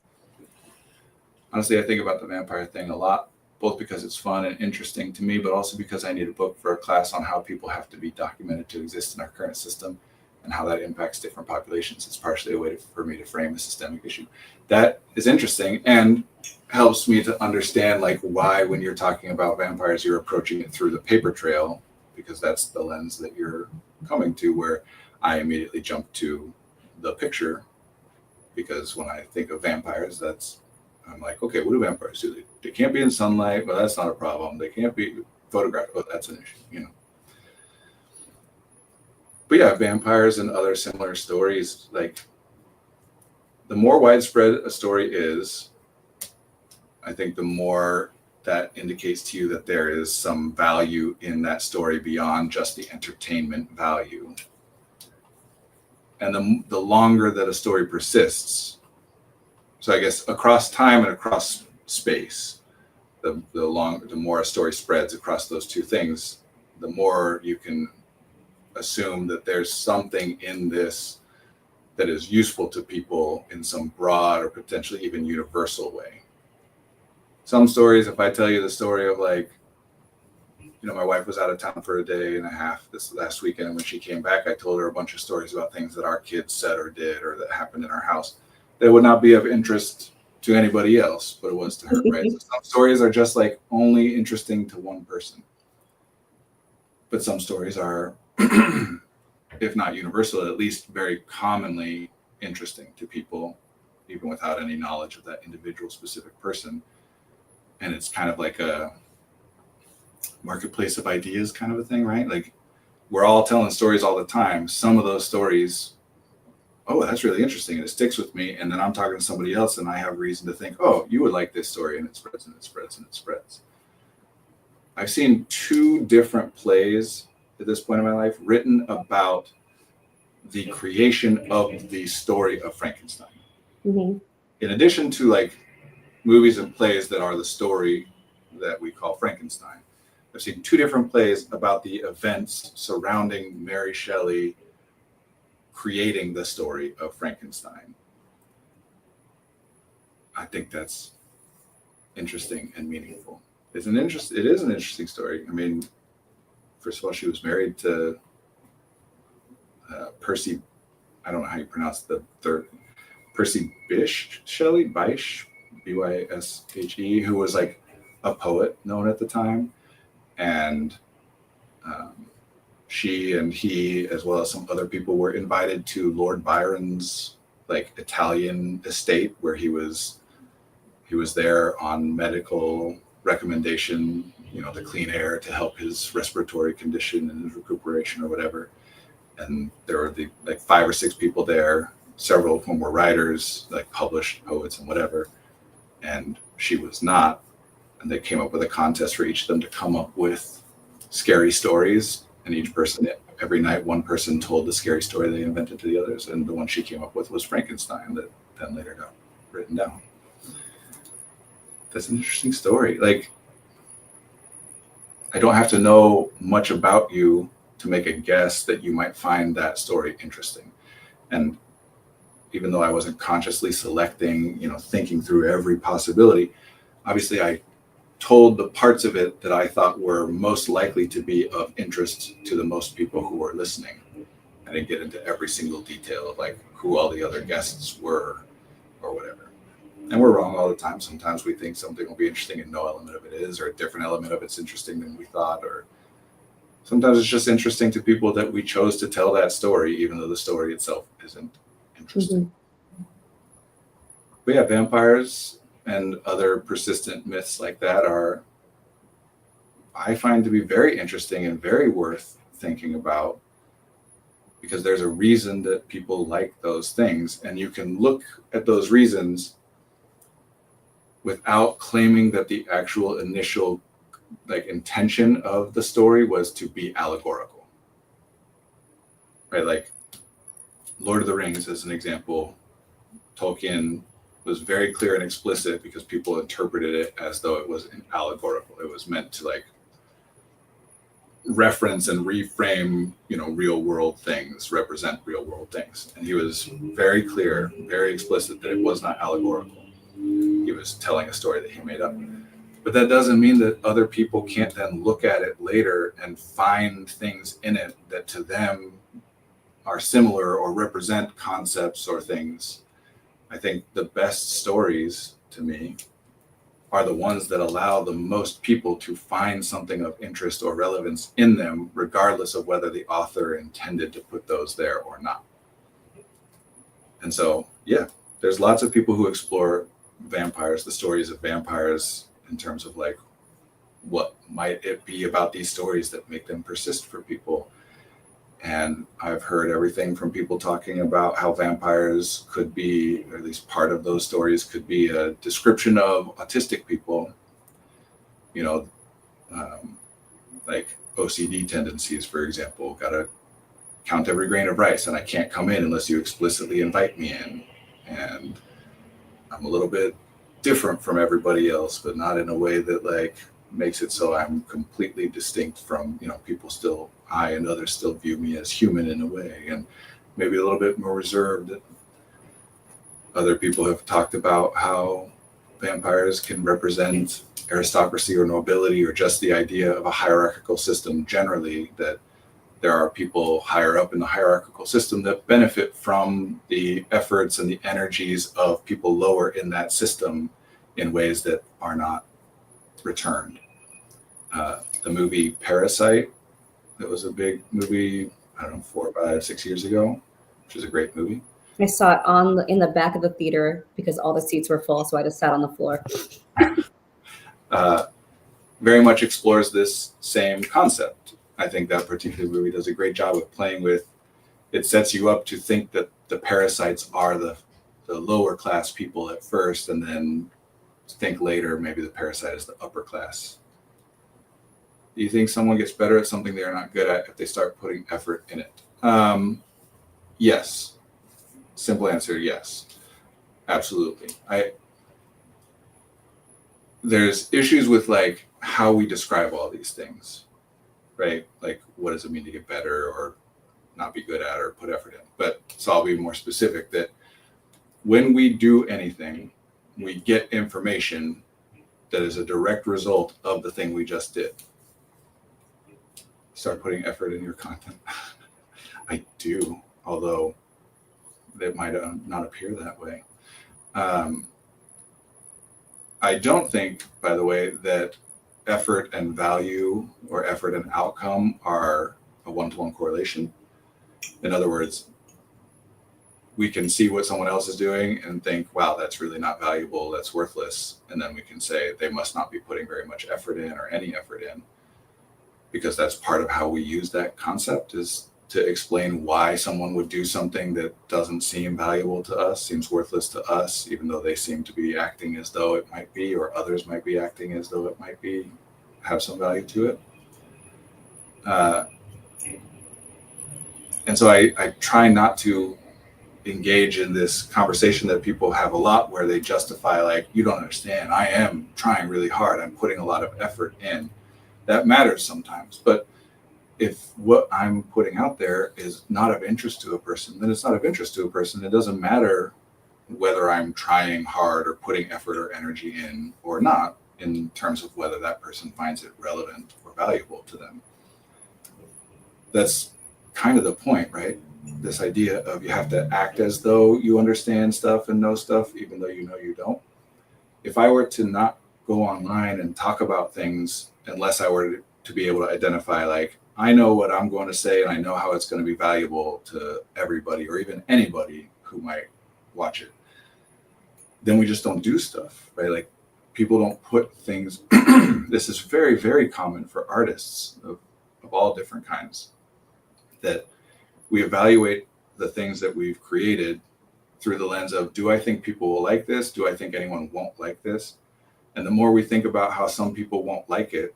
Honestly, I think about the vampire thing a lot, both because it's fun and interesting to me, but also because I need a book for a class on how people have to be documented to exist in our current system and how that impacts different populations. It's partially a way for me to frame a systemic issue. That is interesting and helps me to understand like why when you're talking about vampires, you're approaching it through the paper trail, because that's the lens that you're coming to, where I immediately jump to the picture. Because when I think of vampires, I'm like, okay, what do vampires do? They can't be in sunlight, but that's not a problem. They can't be photographed, but that's an issue, But yeah, vampires and other similar stories, like the more widespread a story is, I think the more that indicates to you that there is some value in that story beyond just the entertainment value. And the longer that a story persists, so I guess across time and across space, the more a story spreads across those two things, the more you can assume that there's something in this that is useful to people in some broad or potentially even universal way. Some stories, if I tell you the story of like, my wife was out of town for a day and a half this last weekend. And when she came back, I told her a bunch of stories about things that our kids said or did or that happened in our house that would not be of interest to anybody else, but it was to her, right? So some stories are just like only interesting to one person. But some stories are, if not universal, at least very commonly interesting to people, even without any knowledge of that individual specific person. And it's kind of like a marketplace of ideas kind of a thing, right? Like we're all telling stories all the time. Some of those stories, oh, that's really interesting, and it sticks with me. And then I'm talking to somebody else and I have reason to think, oh, you would like this story, and it spreads and it spreads and it spreads. I've seen 2 different plays at this point in my life written about the creation of the story of Frankenstein. Mm-hmm. In addition to like movies and plays that are the story that we call Frankenstein, I've seen 2 different plays about the events surrounding Mary Shelley creating the story of Frankenstein. I think that's interesting and meaningful. It is an interesting story. I mean, first of all, she was married to Percy. I don't know how you pronounce the third. Percy Bysshe, Byshe, who was like a poet known at the time, and she and he, as well as some other people, were invited to Lord Byron's like Italian estate, where he was there on medical recommendation, the clean air to help his respiratory condition and his recuperation or whatever. And there were like 5 or 6 people there, several of whom were writers, like published poets and whatever. And she was not. And they came up with a contest for each of them to come up with scary stories. And each person, every night, one person told the scary story they invented to the others. And the one she came up with was Frankenstein, that then later got written down. That's an interesting story. Like, I don't have to know much about you to make a guess that you might find that story interesting. And even though I wasn't consciously selecting, thinking through every possibility, obviously I told the parts of it that I thought were most likely to be of interest to the most people who were listening. I didn't get into every single detail of like who all the other guests were or whatever. And we're wrong all the time. Sometimes we think something will be interesting and no element of it is, or a different element of it's interesting than we thought, or sometimes it's just interesting to people that we chose to tell that story, even though the story itself isn't interesting. Mm-hmm. But yeah, vampires and other persistent myths like that I find to be very interesting and very worth thinking about, because there's a reason that people like those things. And you can look at those reasons without claiming that the actual initial intention of the story was to be allegorical, right? Like Lord of the Rings, as an example, Tolkien was very clear and explicit because people interpreted it as though it was allegorical. It was meant to reference and reframe, real world things, represent real world things. And he was very clear, very explicit that it was not allegorical. He was telling a story that he made up. But that doesn't mean that other people can't then look at it later and find things in it that to them are similar or represent concepts or things. I think the best stories, to me, are the ones that allow the most people to find something of interest or relevance in them, regardless of whether the author intended to put those there or not. And so, yeah, there's lots of people who explore vampires, the stories of vampires, in terms of what might it be about these stories that make them persist for people. And I've heard everything from people talking about how vampires could be, or at least part of those stories could be a description of autistic people, like OCD tendencies, for example. Got to count every grain of rice, and I can't come in unless you explicitly invite me in. And I'm a little bit different from everybody else, but not in a way that makes it so I'm completely distinct from, people still, I and others still view me as human in a way, and maybe a little bit more reserved. Other people have talked about how vampires can represent aristocracy or nobility, or just the idea of a hierarchical system generally, that there are people higher up in the hierarchical system that benefit from the efforts and the energies of people lower in that system in ways that are not returned. The movie Parasite, that was a big movie, 4, 5, 6 years ago, which is a great movie. I saw it in the back of the theater because all the seats were full, so I just sat on the floor. Very much explores this same concept. I think that particular movie does a great job of playing with, it sets you up to think that the parasites are the lower class people at first, and then think later maybe the parasite is the upper class. Do you think someone gets better at something they're not good at if they start putting effort in it? Yes. Simple answer, yes. Absolutely. There's issues with how we describe all these things, right? What does it mean to get better or not be good at or put effort in? But so I'll be more specific that when we do anything, we get information that is a direct result of the thing we just did. Start putting effort in your content. I do, although it might not appear that way. I don't think, by the way, that effort and value or effort and outcome are a one-to-one correlation. In other words, we can see what someone else is doing and think, wow, that's really not valuable, that's worthless. And then we can say they must not be putting very much effort in or any effort in, because that's part of how we use that concept, is to explain why someone would do something that doesn't seem valuable to us, seems worthless to us, even though they seem to be acting as though it might be, or others might be acting as though it might be, have some value to it. And so I try not to engage in this conversation that people have a lot, where they justify, like, you don't understand, I am trying really hard, I'm putting a lot of effort in. That matters sometimes, but if what I'm putting out there is not of interest to a person, then it's not of interest to a person. It doesn't matter whether I'm trying hard or putting effort or energy in or not, in terms of whether that person finds it relevant or valuable to them. That's kind of the point, right? This idea of you have to act as though you understand stuff and know stuff, even though you know you don't. If I were to not go online and talk about things unless I were to be able to identify, like, I know what I'm going to say and I know how it's going to be valuable to everybody or even anybody who might watch it, then we just don't do stuff, right? Like, people don't put things. This is very, very common for artists of all different kinds, that we evaluate the things that we've created through the lens of, do I think people will like this? Do I think anyone won't like this? And the more we think about how some people won't like it,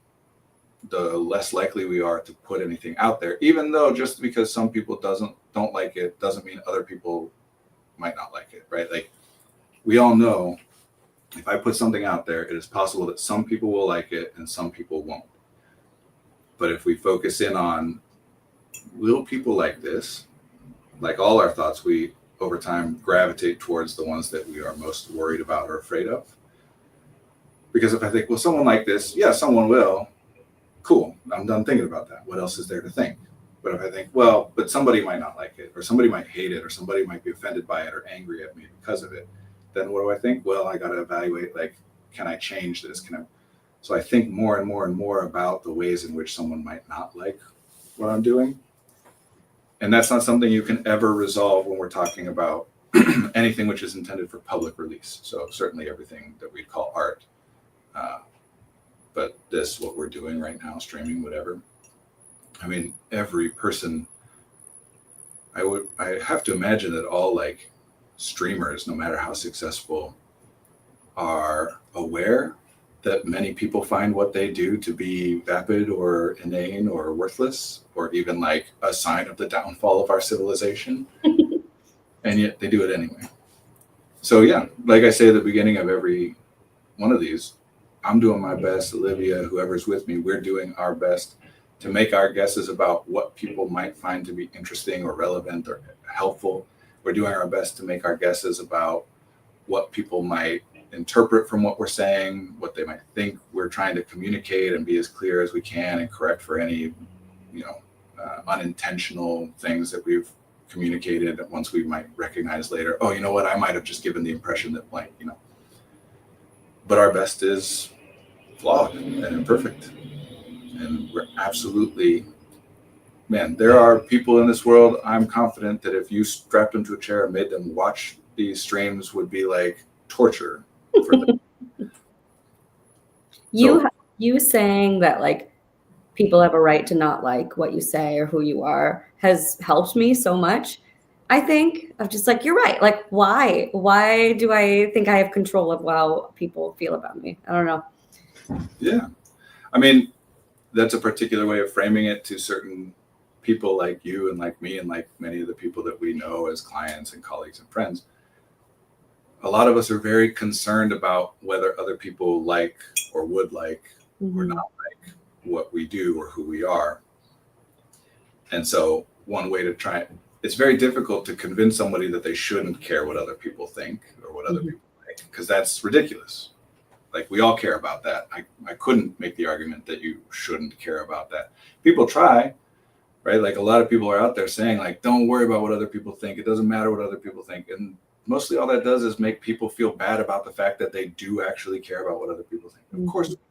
the less likely we are to put anything out there, even though just because some people don't like it doesn't mean other people might not like it, right? Like, we all know if I put something out there, it is possible that some people will like it and some people won't. But if we focus in on, will people like this? Like all our thoughts, we over time gravitate towards the ones that we are most worried about or afraid of. Because if I think, well, someone like this, yeah, someone will. Cool, I'm done thinking about that. What else is there to think? But if I think, well, but somebody might not like it, or somebody might hate it, or somebody might be offended by it or angry at me because of it, then what do I think? Well, I got to evaluate, like, can I change this? So I think more and more and more about the ways in which someone might not like what I'm doing. And that's not something you can ever resolve when we're talking about anything which is intended for public release. So certainly everything that we'd call art. But this, what we're doing right now, streaming, whatever. I mean, every person, I have to imagine that all, like, streamers, no matter how successful, are aware that many people find what they do to be vapid or inane or worthless, or even like a sign of the downfall of our civilization. And yet they do it anyway. So yeah, like I say at the beginning of every one of these, I'm doing my best, Olivia, whoever's with me, we're doing our best to make our guesses about what people might find to be interesting or relevant or helpful. We're doing our best to make our guesses about what people might interpret from what we're saying, what they might think we're trying to communicate, and be as clear as we can and correct for any, unintentional things that we've communicated that once we might recognize later, oh, you know what, I might have just given the impression that blank, But our best is flawed and imperfect. And we're absolutely, man, there are people in this world, I'm confident that if you strapped them to a chair and made them watch these streams, would be like torture for them. You saying that, like, people have a right to not like what you say or who you are has helped me so much. I think of just like, you're right. Like, why do I think I have control of how people feel about me? I don't know. Yeah. I mean, that's a particular way of framing it to certain people like you and like me and like many of the people that we know as clients and colleagues and friends. A lot of us are very concerned about whether other people like or would like or not like what we do or who we are. And so one way to try it, it's very difficult to convince somebody that they shouldn't care what other people think or what other people because that's ridiculous. Like, we all care about that. I couldn't make the argument that you shouldn't care about that. People try, right? Like, a lot of people are out there saying, like, don't worry about what other people think. It doesn't matter what other people think. And mostly all that does is make people feel bad about the fact that they do actually care about what other people think. Of course we do.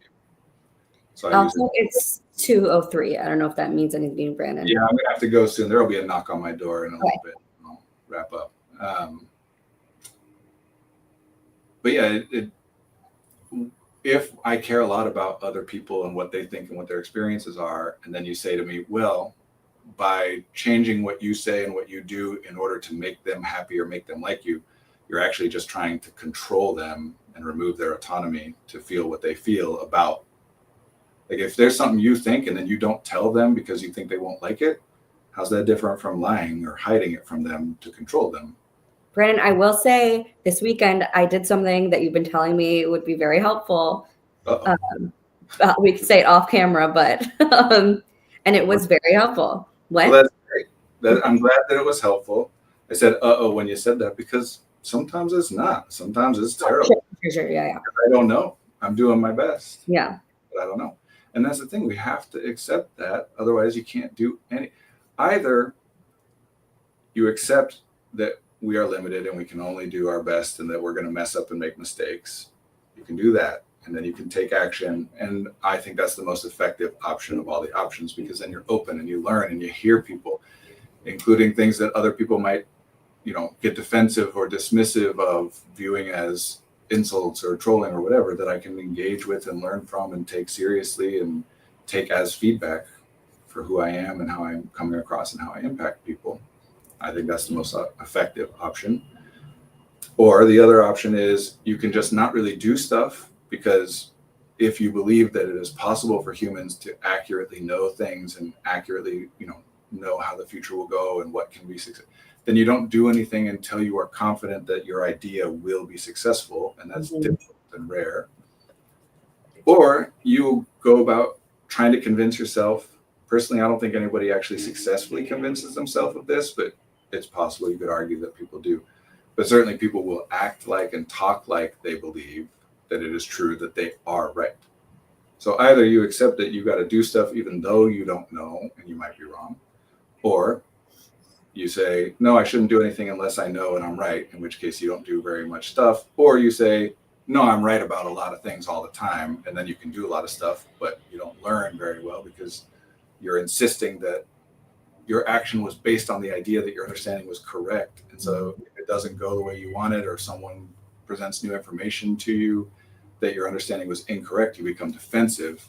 So I use Also, it's 2:03. I don't know if that means anything, Brandon. Yeah, I'm gonna have to go soon. There'll be a knock on my door in a little bit. I'll wrap up. But yeah, if I care a lot about other people and what they think and what their experiences are, and then you say to me, well, by changing what you say and what you do in order to make them happy or make them like you, you're actually just trying to control them and remove their autonomy to feel what they feel about. Like, if there's something you think and then you don't tell them because you think they won't like it, how's that different from lying or hiding it from them to control them? Brandon, I will say this weekend I did something that you've been telling me would be very helpful. We could say it off camera, but and it was very helpful. What? Well, that's great. I'm glad that it was helpful. I said when you said that, because sometimes it's not. Sometimes it's terrible. Sure. Yeah. I don't know. I'm doing my best. Yeah. But I don't know. And that's the thing. We have to accept that. Otherwise, you can't do any. Either you accept that we are limited and we can only do our best and that we're going to mess up and make mistakes. You can do that. And then you can take action. And I think that's the most effective option of all the options, because then you're open and you learn and you hear people, including things that other people might, get defensive or dismissive of, viewing as insults or trolling or whatever, that I can engage with and learn from and take seriously and take as feedback for who I am and how I'm coming across and how I impact people. I think that's the most effective option. Or the other option is you can just not really do stuff, because if you believe that it is possible for humans to accurately know things and accurately, know how the future will go and what can be successful, then you don't do anything until you are confident that your idea will be successful, and that's difficult and rare. Or you go about trying to convince yourself. Personally, I don't think anybody actually successfully convinces themselves of this, but it's possible. You could argue that people do. But certainly people will act like and talk like they believe that it is true, that they are right. So either you accept that you got to do stuff even though you don't know and you might be wrong, or you say, no, I shouldn't do anything unless I know and I'm right, in which case you don't do very much stuff. Or you say, no, I'm right about a lot of things all the time, and then you can do a lot of stuff, but you don't learn very well because you're insisting that your action was based on the idea that your understanding was correct. And so if it doesn't go the way you want it, or someone presents new information to you that your understanding was incorrect, you become defensive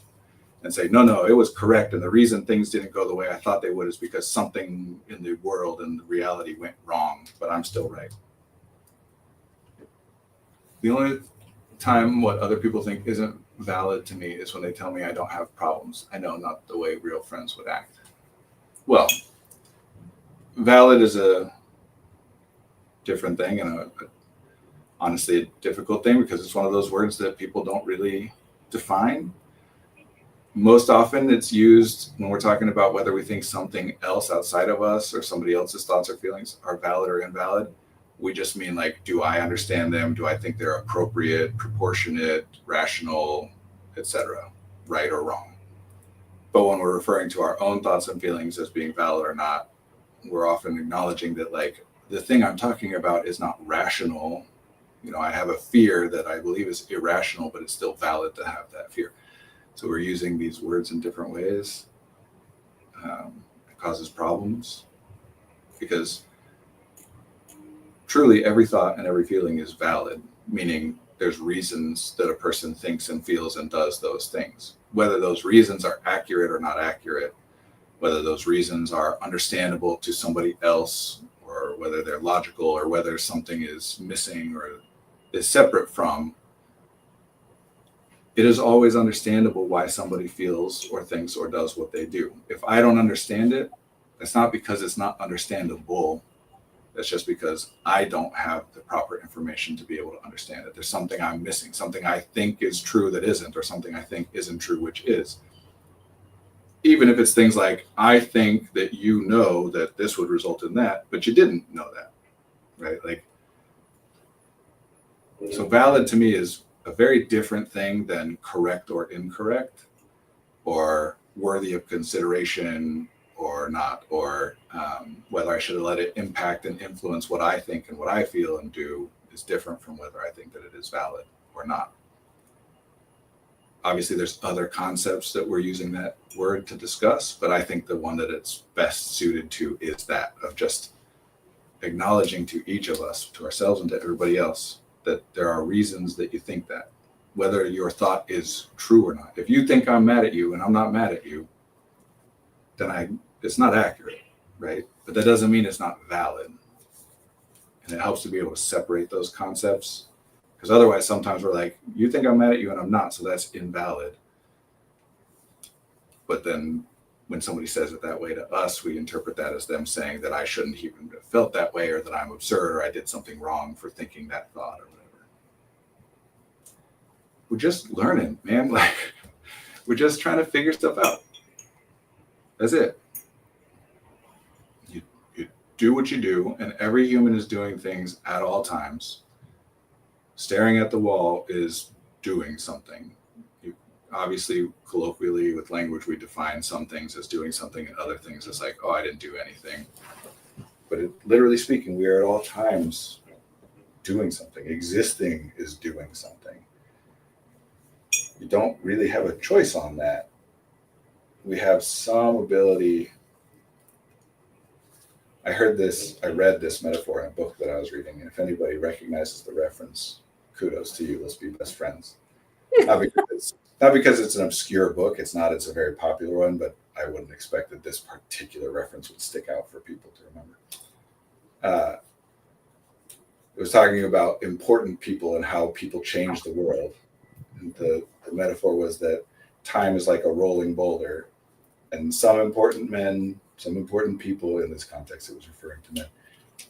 and say, no, it was correct. And the reason things didn't go the way I thought they would is because something in the world and the reality went wrong, but I'm still right. The only time what other people think isn't valid to me is when they tell me I don't have problems. I know, not the way real friends would act. Well, valid is a different thing, and honestly a difficult thing, because it's one of those words that people don't really define. Most often it's used when we're talking about whether we think something else outside of us or somebody else's thoughts or feelings are valid or invalid. We just mean, like, do I understand them? Do I think they're appropriate, proportionate, rational, etc., right or wrong? But when we're referring to our own thoughts and feelings as being valid or not, we're often acknowledging that, like, the thing I'm talking about is not rational. I have a fear that I believe is irrational, but it's still valid to have that fear. So we're using these words in different ways. It causes problems, because truly every thought and every feeling is valid, meaning there's reasons that a person thinks and feels and does those things. Whether those reasons are accurate or not accurate, whether those reasons are understandable to somebody else, or whether they're logical, or whether something is missing or is separate from, it is always understandable why somebody feels or thinks or does what they do. If I don't understand it, it's not because it's not understandable. It's just because I don't have the proper information to be able to understand it. There's something I'm missing, something I think is true that isn't, or something I think isn't true which is. Even if it's things like, I think that you know that this would result in that, but you didn't know that, right? Like, So valid to me is a very different thing than correct or incorrect, or worthy of consideration or not, or whether I should let it impact and influence what I think and what I feel and do is different from whether I think that it is valid or not. Obviously, there's other concepts that we're using that word to discuss, but I think the one that it's best suited to is that of just acknowledging to each of us, to ourselves and to everybody else, that there are reasons that you think that, whether your thought is true or not. If you think I'm mad at you and I'm not mad at you, then it's not accurate, right? But that doesn't mean it's not valid. And it helps to be able to separate those concepts, because otherwise sometimes we're like, you think I'm mad at you and I'm not, so that's invalid. But then when somebody says it that way to us, we interpret that as them saying that I shouldn't even have felt that way, or that I'm absurd, or I did something wrong for thinking that thought or whatever. We're just learning, man. Like, we're just trying to figure stuff out. That's it. You do what you do, and every human is doing things at all times. Staring at the wall is doing something. Obviously, colloquially, with language, we define some things as doing something and other things as like, oh, I didn't do anything. But literally speaking, we are at all times doing something. Existing is doing something. You don't really have a choice on that. We have some ability. I read this metaphor in a book that I was reading, and if anybody recognizes the reference, kudos to you. Let's be best friends. Not because it's an obscure book. It's a very popular one, but I wouldn't expect that this particular reference would stick out for people to remember. It was talking about important people and how people change the world. And the metaphor was that time is like a rolling boulder, and some important people, in this context it was referring to men,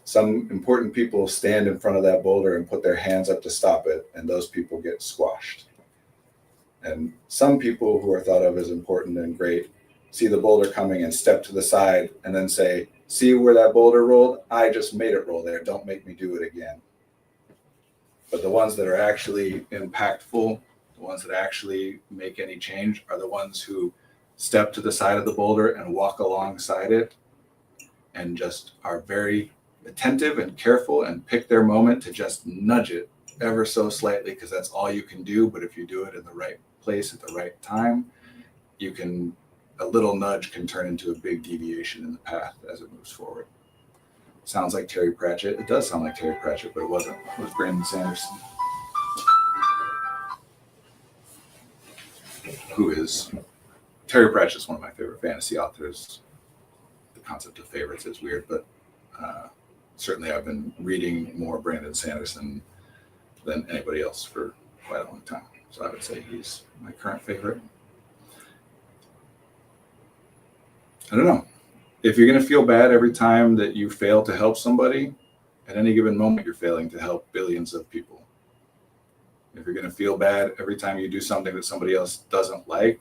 some important people stand in front of that boulder and put their hands up to stop it, and those people get squashed. And some people who are thought of as important and great see the boulder coming and step to the side and then say, see where that boulder rolled? I just made it roll there. Don't make me do it again. But the ones that are actually impactful, the ones that actually make any change, are the ones who step to the side of the boulder and walk alongside it and just are very attentive and careful and pick their moment to just nudge it ever so slightly, because that's all you can do. But if you do it in the right place at the right time, a little nudge can turn into a big deviation in the path as it moves forward. Sounds like Terry Pratchett. It does sound like Terry Pratchett, but it wasn't. It was Brandon Sanderson, who is Terry Pratchett's one of my favorite fantasy authors. The concept of favorites is weird, but certainly I've been reading more Brandon Sanderson than anybody else for quite a long time. So I would say he's my current favorite. I don't know. If you're going to feel bad every time that you fail to help somebody, at any given moment, you're failing to help billions of people. If you're going to feel bad every time you do something that somebody else doesn't like,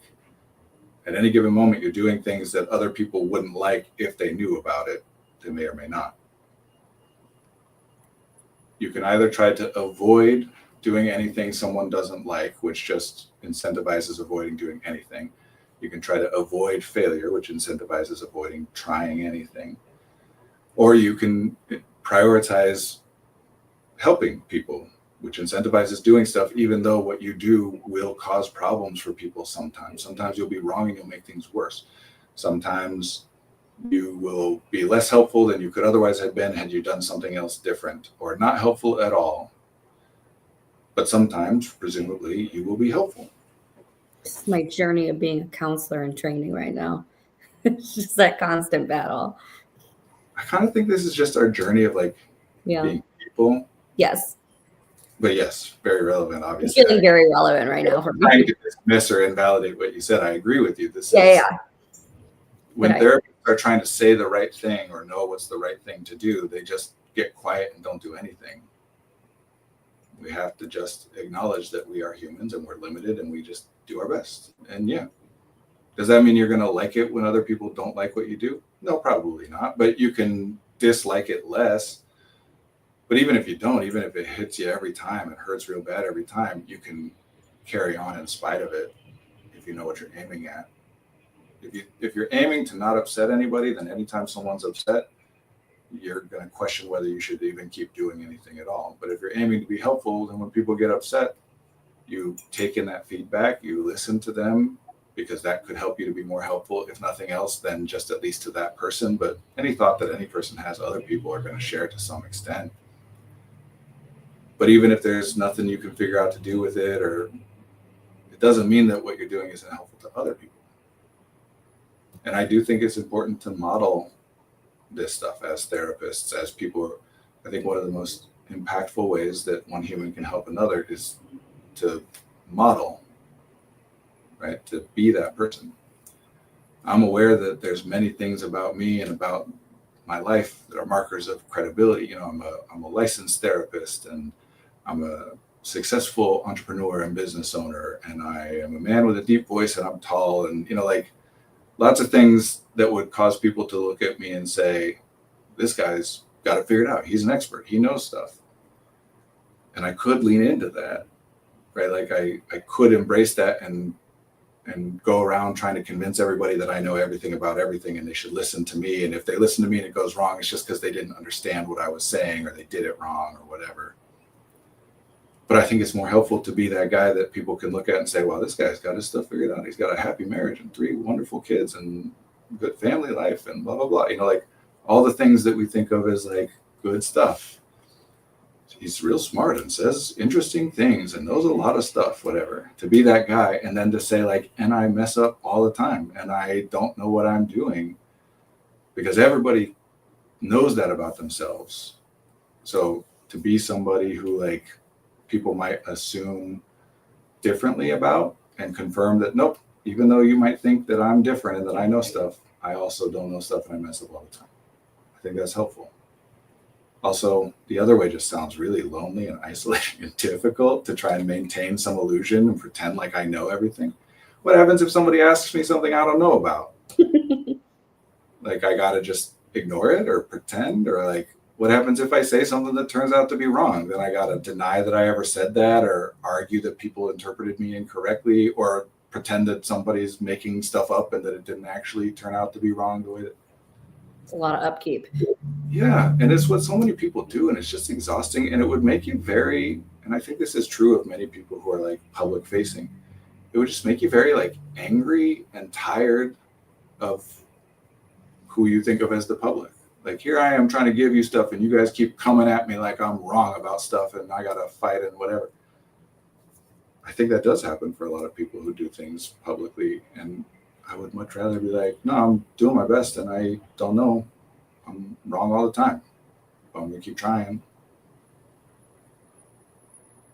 at any given moment, you're doing things that other people wouldn't like if they knew about it. They may or may not. You can either try to avoid doing anything someone doesn't like, which just incentivizes avoiding doing anything. You can try to avoid failure, which incentivizes avoiding trying anything. Or you can prioritize helping people, which incentivizes doing stuff, even though what you do will cause problems for people sometimes. Sometimes you'll be wrong and you'll make things worse. Sometimes you will be less helpful than you could otherwise have been had you done something else different, or not helpful at all. But sometimes, presumably, you will be helpful. It's my journey of being a counselor in training right now. It's just that constant battle. I kind of think this is just our journey of being people. Yes. But yes, very relevant, obviously. It's feeling very relevant right now for me. Trying to dismiss or invalidate what you said. I agree with you. When therapists are trying to say the right thing or know what's the right thing to do, they just get quiet and don't do anything. We have to just acknowledge that we are humans and we're limited and we just do our best. And yeah, does that mean you're going to like it when other people don't like what you do? No, probably not. But you can dislike it less. But But even if you don't, even if it hits you every time, it hurts real bad every time, you can carry on in spite of it if you know what you're aiming at. If you're aiming to not upset anybody, then anytime someone's upset, you're going to question whether you should even keep doing anything at all. But if you're aiming to be helpful, then when people get upset, you take in that feedback, you listen to them, because that could help you to be more helpful, if nothing else, than just at least to that person. But any thought that any person has, other people are going to share to some extent. But even if there's nothing you can figure out to do with it, or it doesn't mean that what you're doing isn't helpful to other people. And I do think it's important to model this stuff as therapists, as people. I think one of the most impactful ways that one human can help another is to model, right? To be that person. I'm aware that there's many things about me and about my life that are markers of credibility. You know, I'm a licensed therapist, and I'm a successful entrepreneur and business owner, and I am a man with a deep voice, and I'm tall, and, you know, like, lots of things that would cause people to look at me and say, this guy's got it figured out. He's an expert. He knows stuff. And I could lean into that, right? Like I could embrace that and go around trying to convince everybody that I know everything about everything and they should listen to me. And if they listen to me and it goes wrong, it's just because they didn't understand what I was saying, or they did it wrong, or whatever. But I think it's more helpful to be that guy that people can look at and say, wow, this guy's got his stuff figured out. He's got a happy marriage and 3 wonderful kids and good family life and blah, blah, blah. You know, like all the things that we think of as like good stuff. He's real smart and says interesting things and knows a lot of stuff, whatever. To be that guy, and then to say like, and I mess up all the time and I don't know what I'm doing, because everybody knows that about themselves. So to be somebody who like people might assume differently about, and confirm that, nope, even though you might think that I'm different and that I know stuff, I also don't know stuff and I mess up all the time. I think that's helpful. Also, the other way just sounds really lonely and isolating and difficult, to try and maintain some illusion and pretend like I know everything. What happens if somebody asks me something I don't know about? Like, I gotta just ignore it or pretend, or like, what happens if I say something that turns out to be wrong? Then I gotta deny that I ever said that, or argue that people interpreted me incorrectly, or pretend that somebody's making stuff up and that it didn't actually turn out to be wrong the way that. It's a lot of upkeep. Yeah, and it's what so many people do, and it's just exhausting, and it would make you very, and I think this is true of many people who are like public facing, it would just make you very like angry and tired of who you think of as the public. Like, here I am trying to give you stuff and you guys keep coming at me like I'm wrong about stuff and I gotta fight and whatever. I think that does happen for a lot of people who do things publicly, and I would much rather be like, no, I'm doing my best and I don't know. I'm wrong all the time. But I'm gonna keep trying.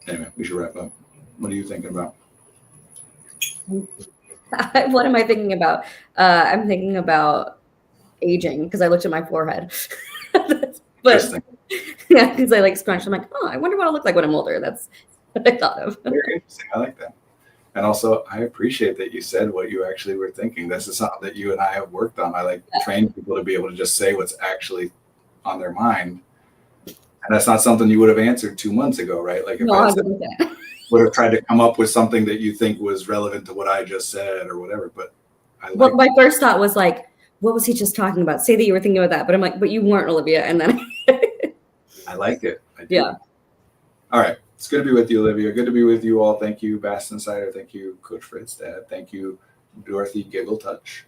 Anyway, we should wrap up. What are you thinking about? What am I thinking about? I'm thinking about aging, because I looked at my forehead. But Interesting. yeah, because I like scrunched. I'm like, oh, I wonder what I'll look like when I'm older. That's what I thought of. Very interesting. I like that. And also, I appreciate that you said what you actually were thinking. This is something that you and I have worked on. I like train people to be able to just say what's actually on their mind. And that's not something you would have answered 2 months ago, right? Like, if No, I 100%. would have tried to come up with something that you think was relevant to what I just said or whatever. But I Well, like my first thought was like, what was he just talking about? Say that you were thinking about that. But I'm like, but you weren't, Olivia. And then I like it. I do. Yeah. All right. It's good to be with you, Olivia. Good to be with you all. Thank you, Bass Insider. Thank you, Coach Fritz, Dad. Thank you, Dorothy Giggle Touch.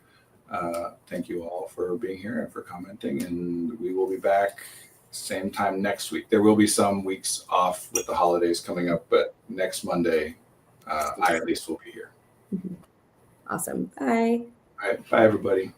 Thank you all for being here and for commenting. And we will be back same time next week. There will be some weeks off with the holidays coming up, but next Monday, I at least will be here. Awesome. Bye. All right. Bye, everybody.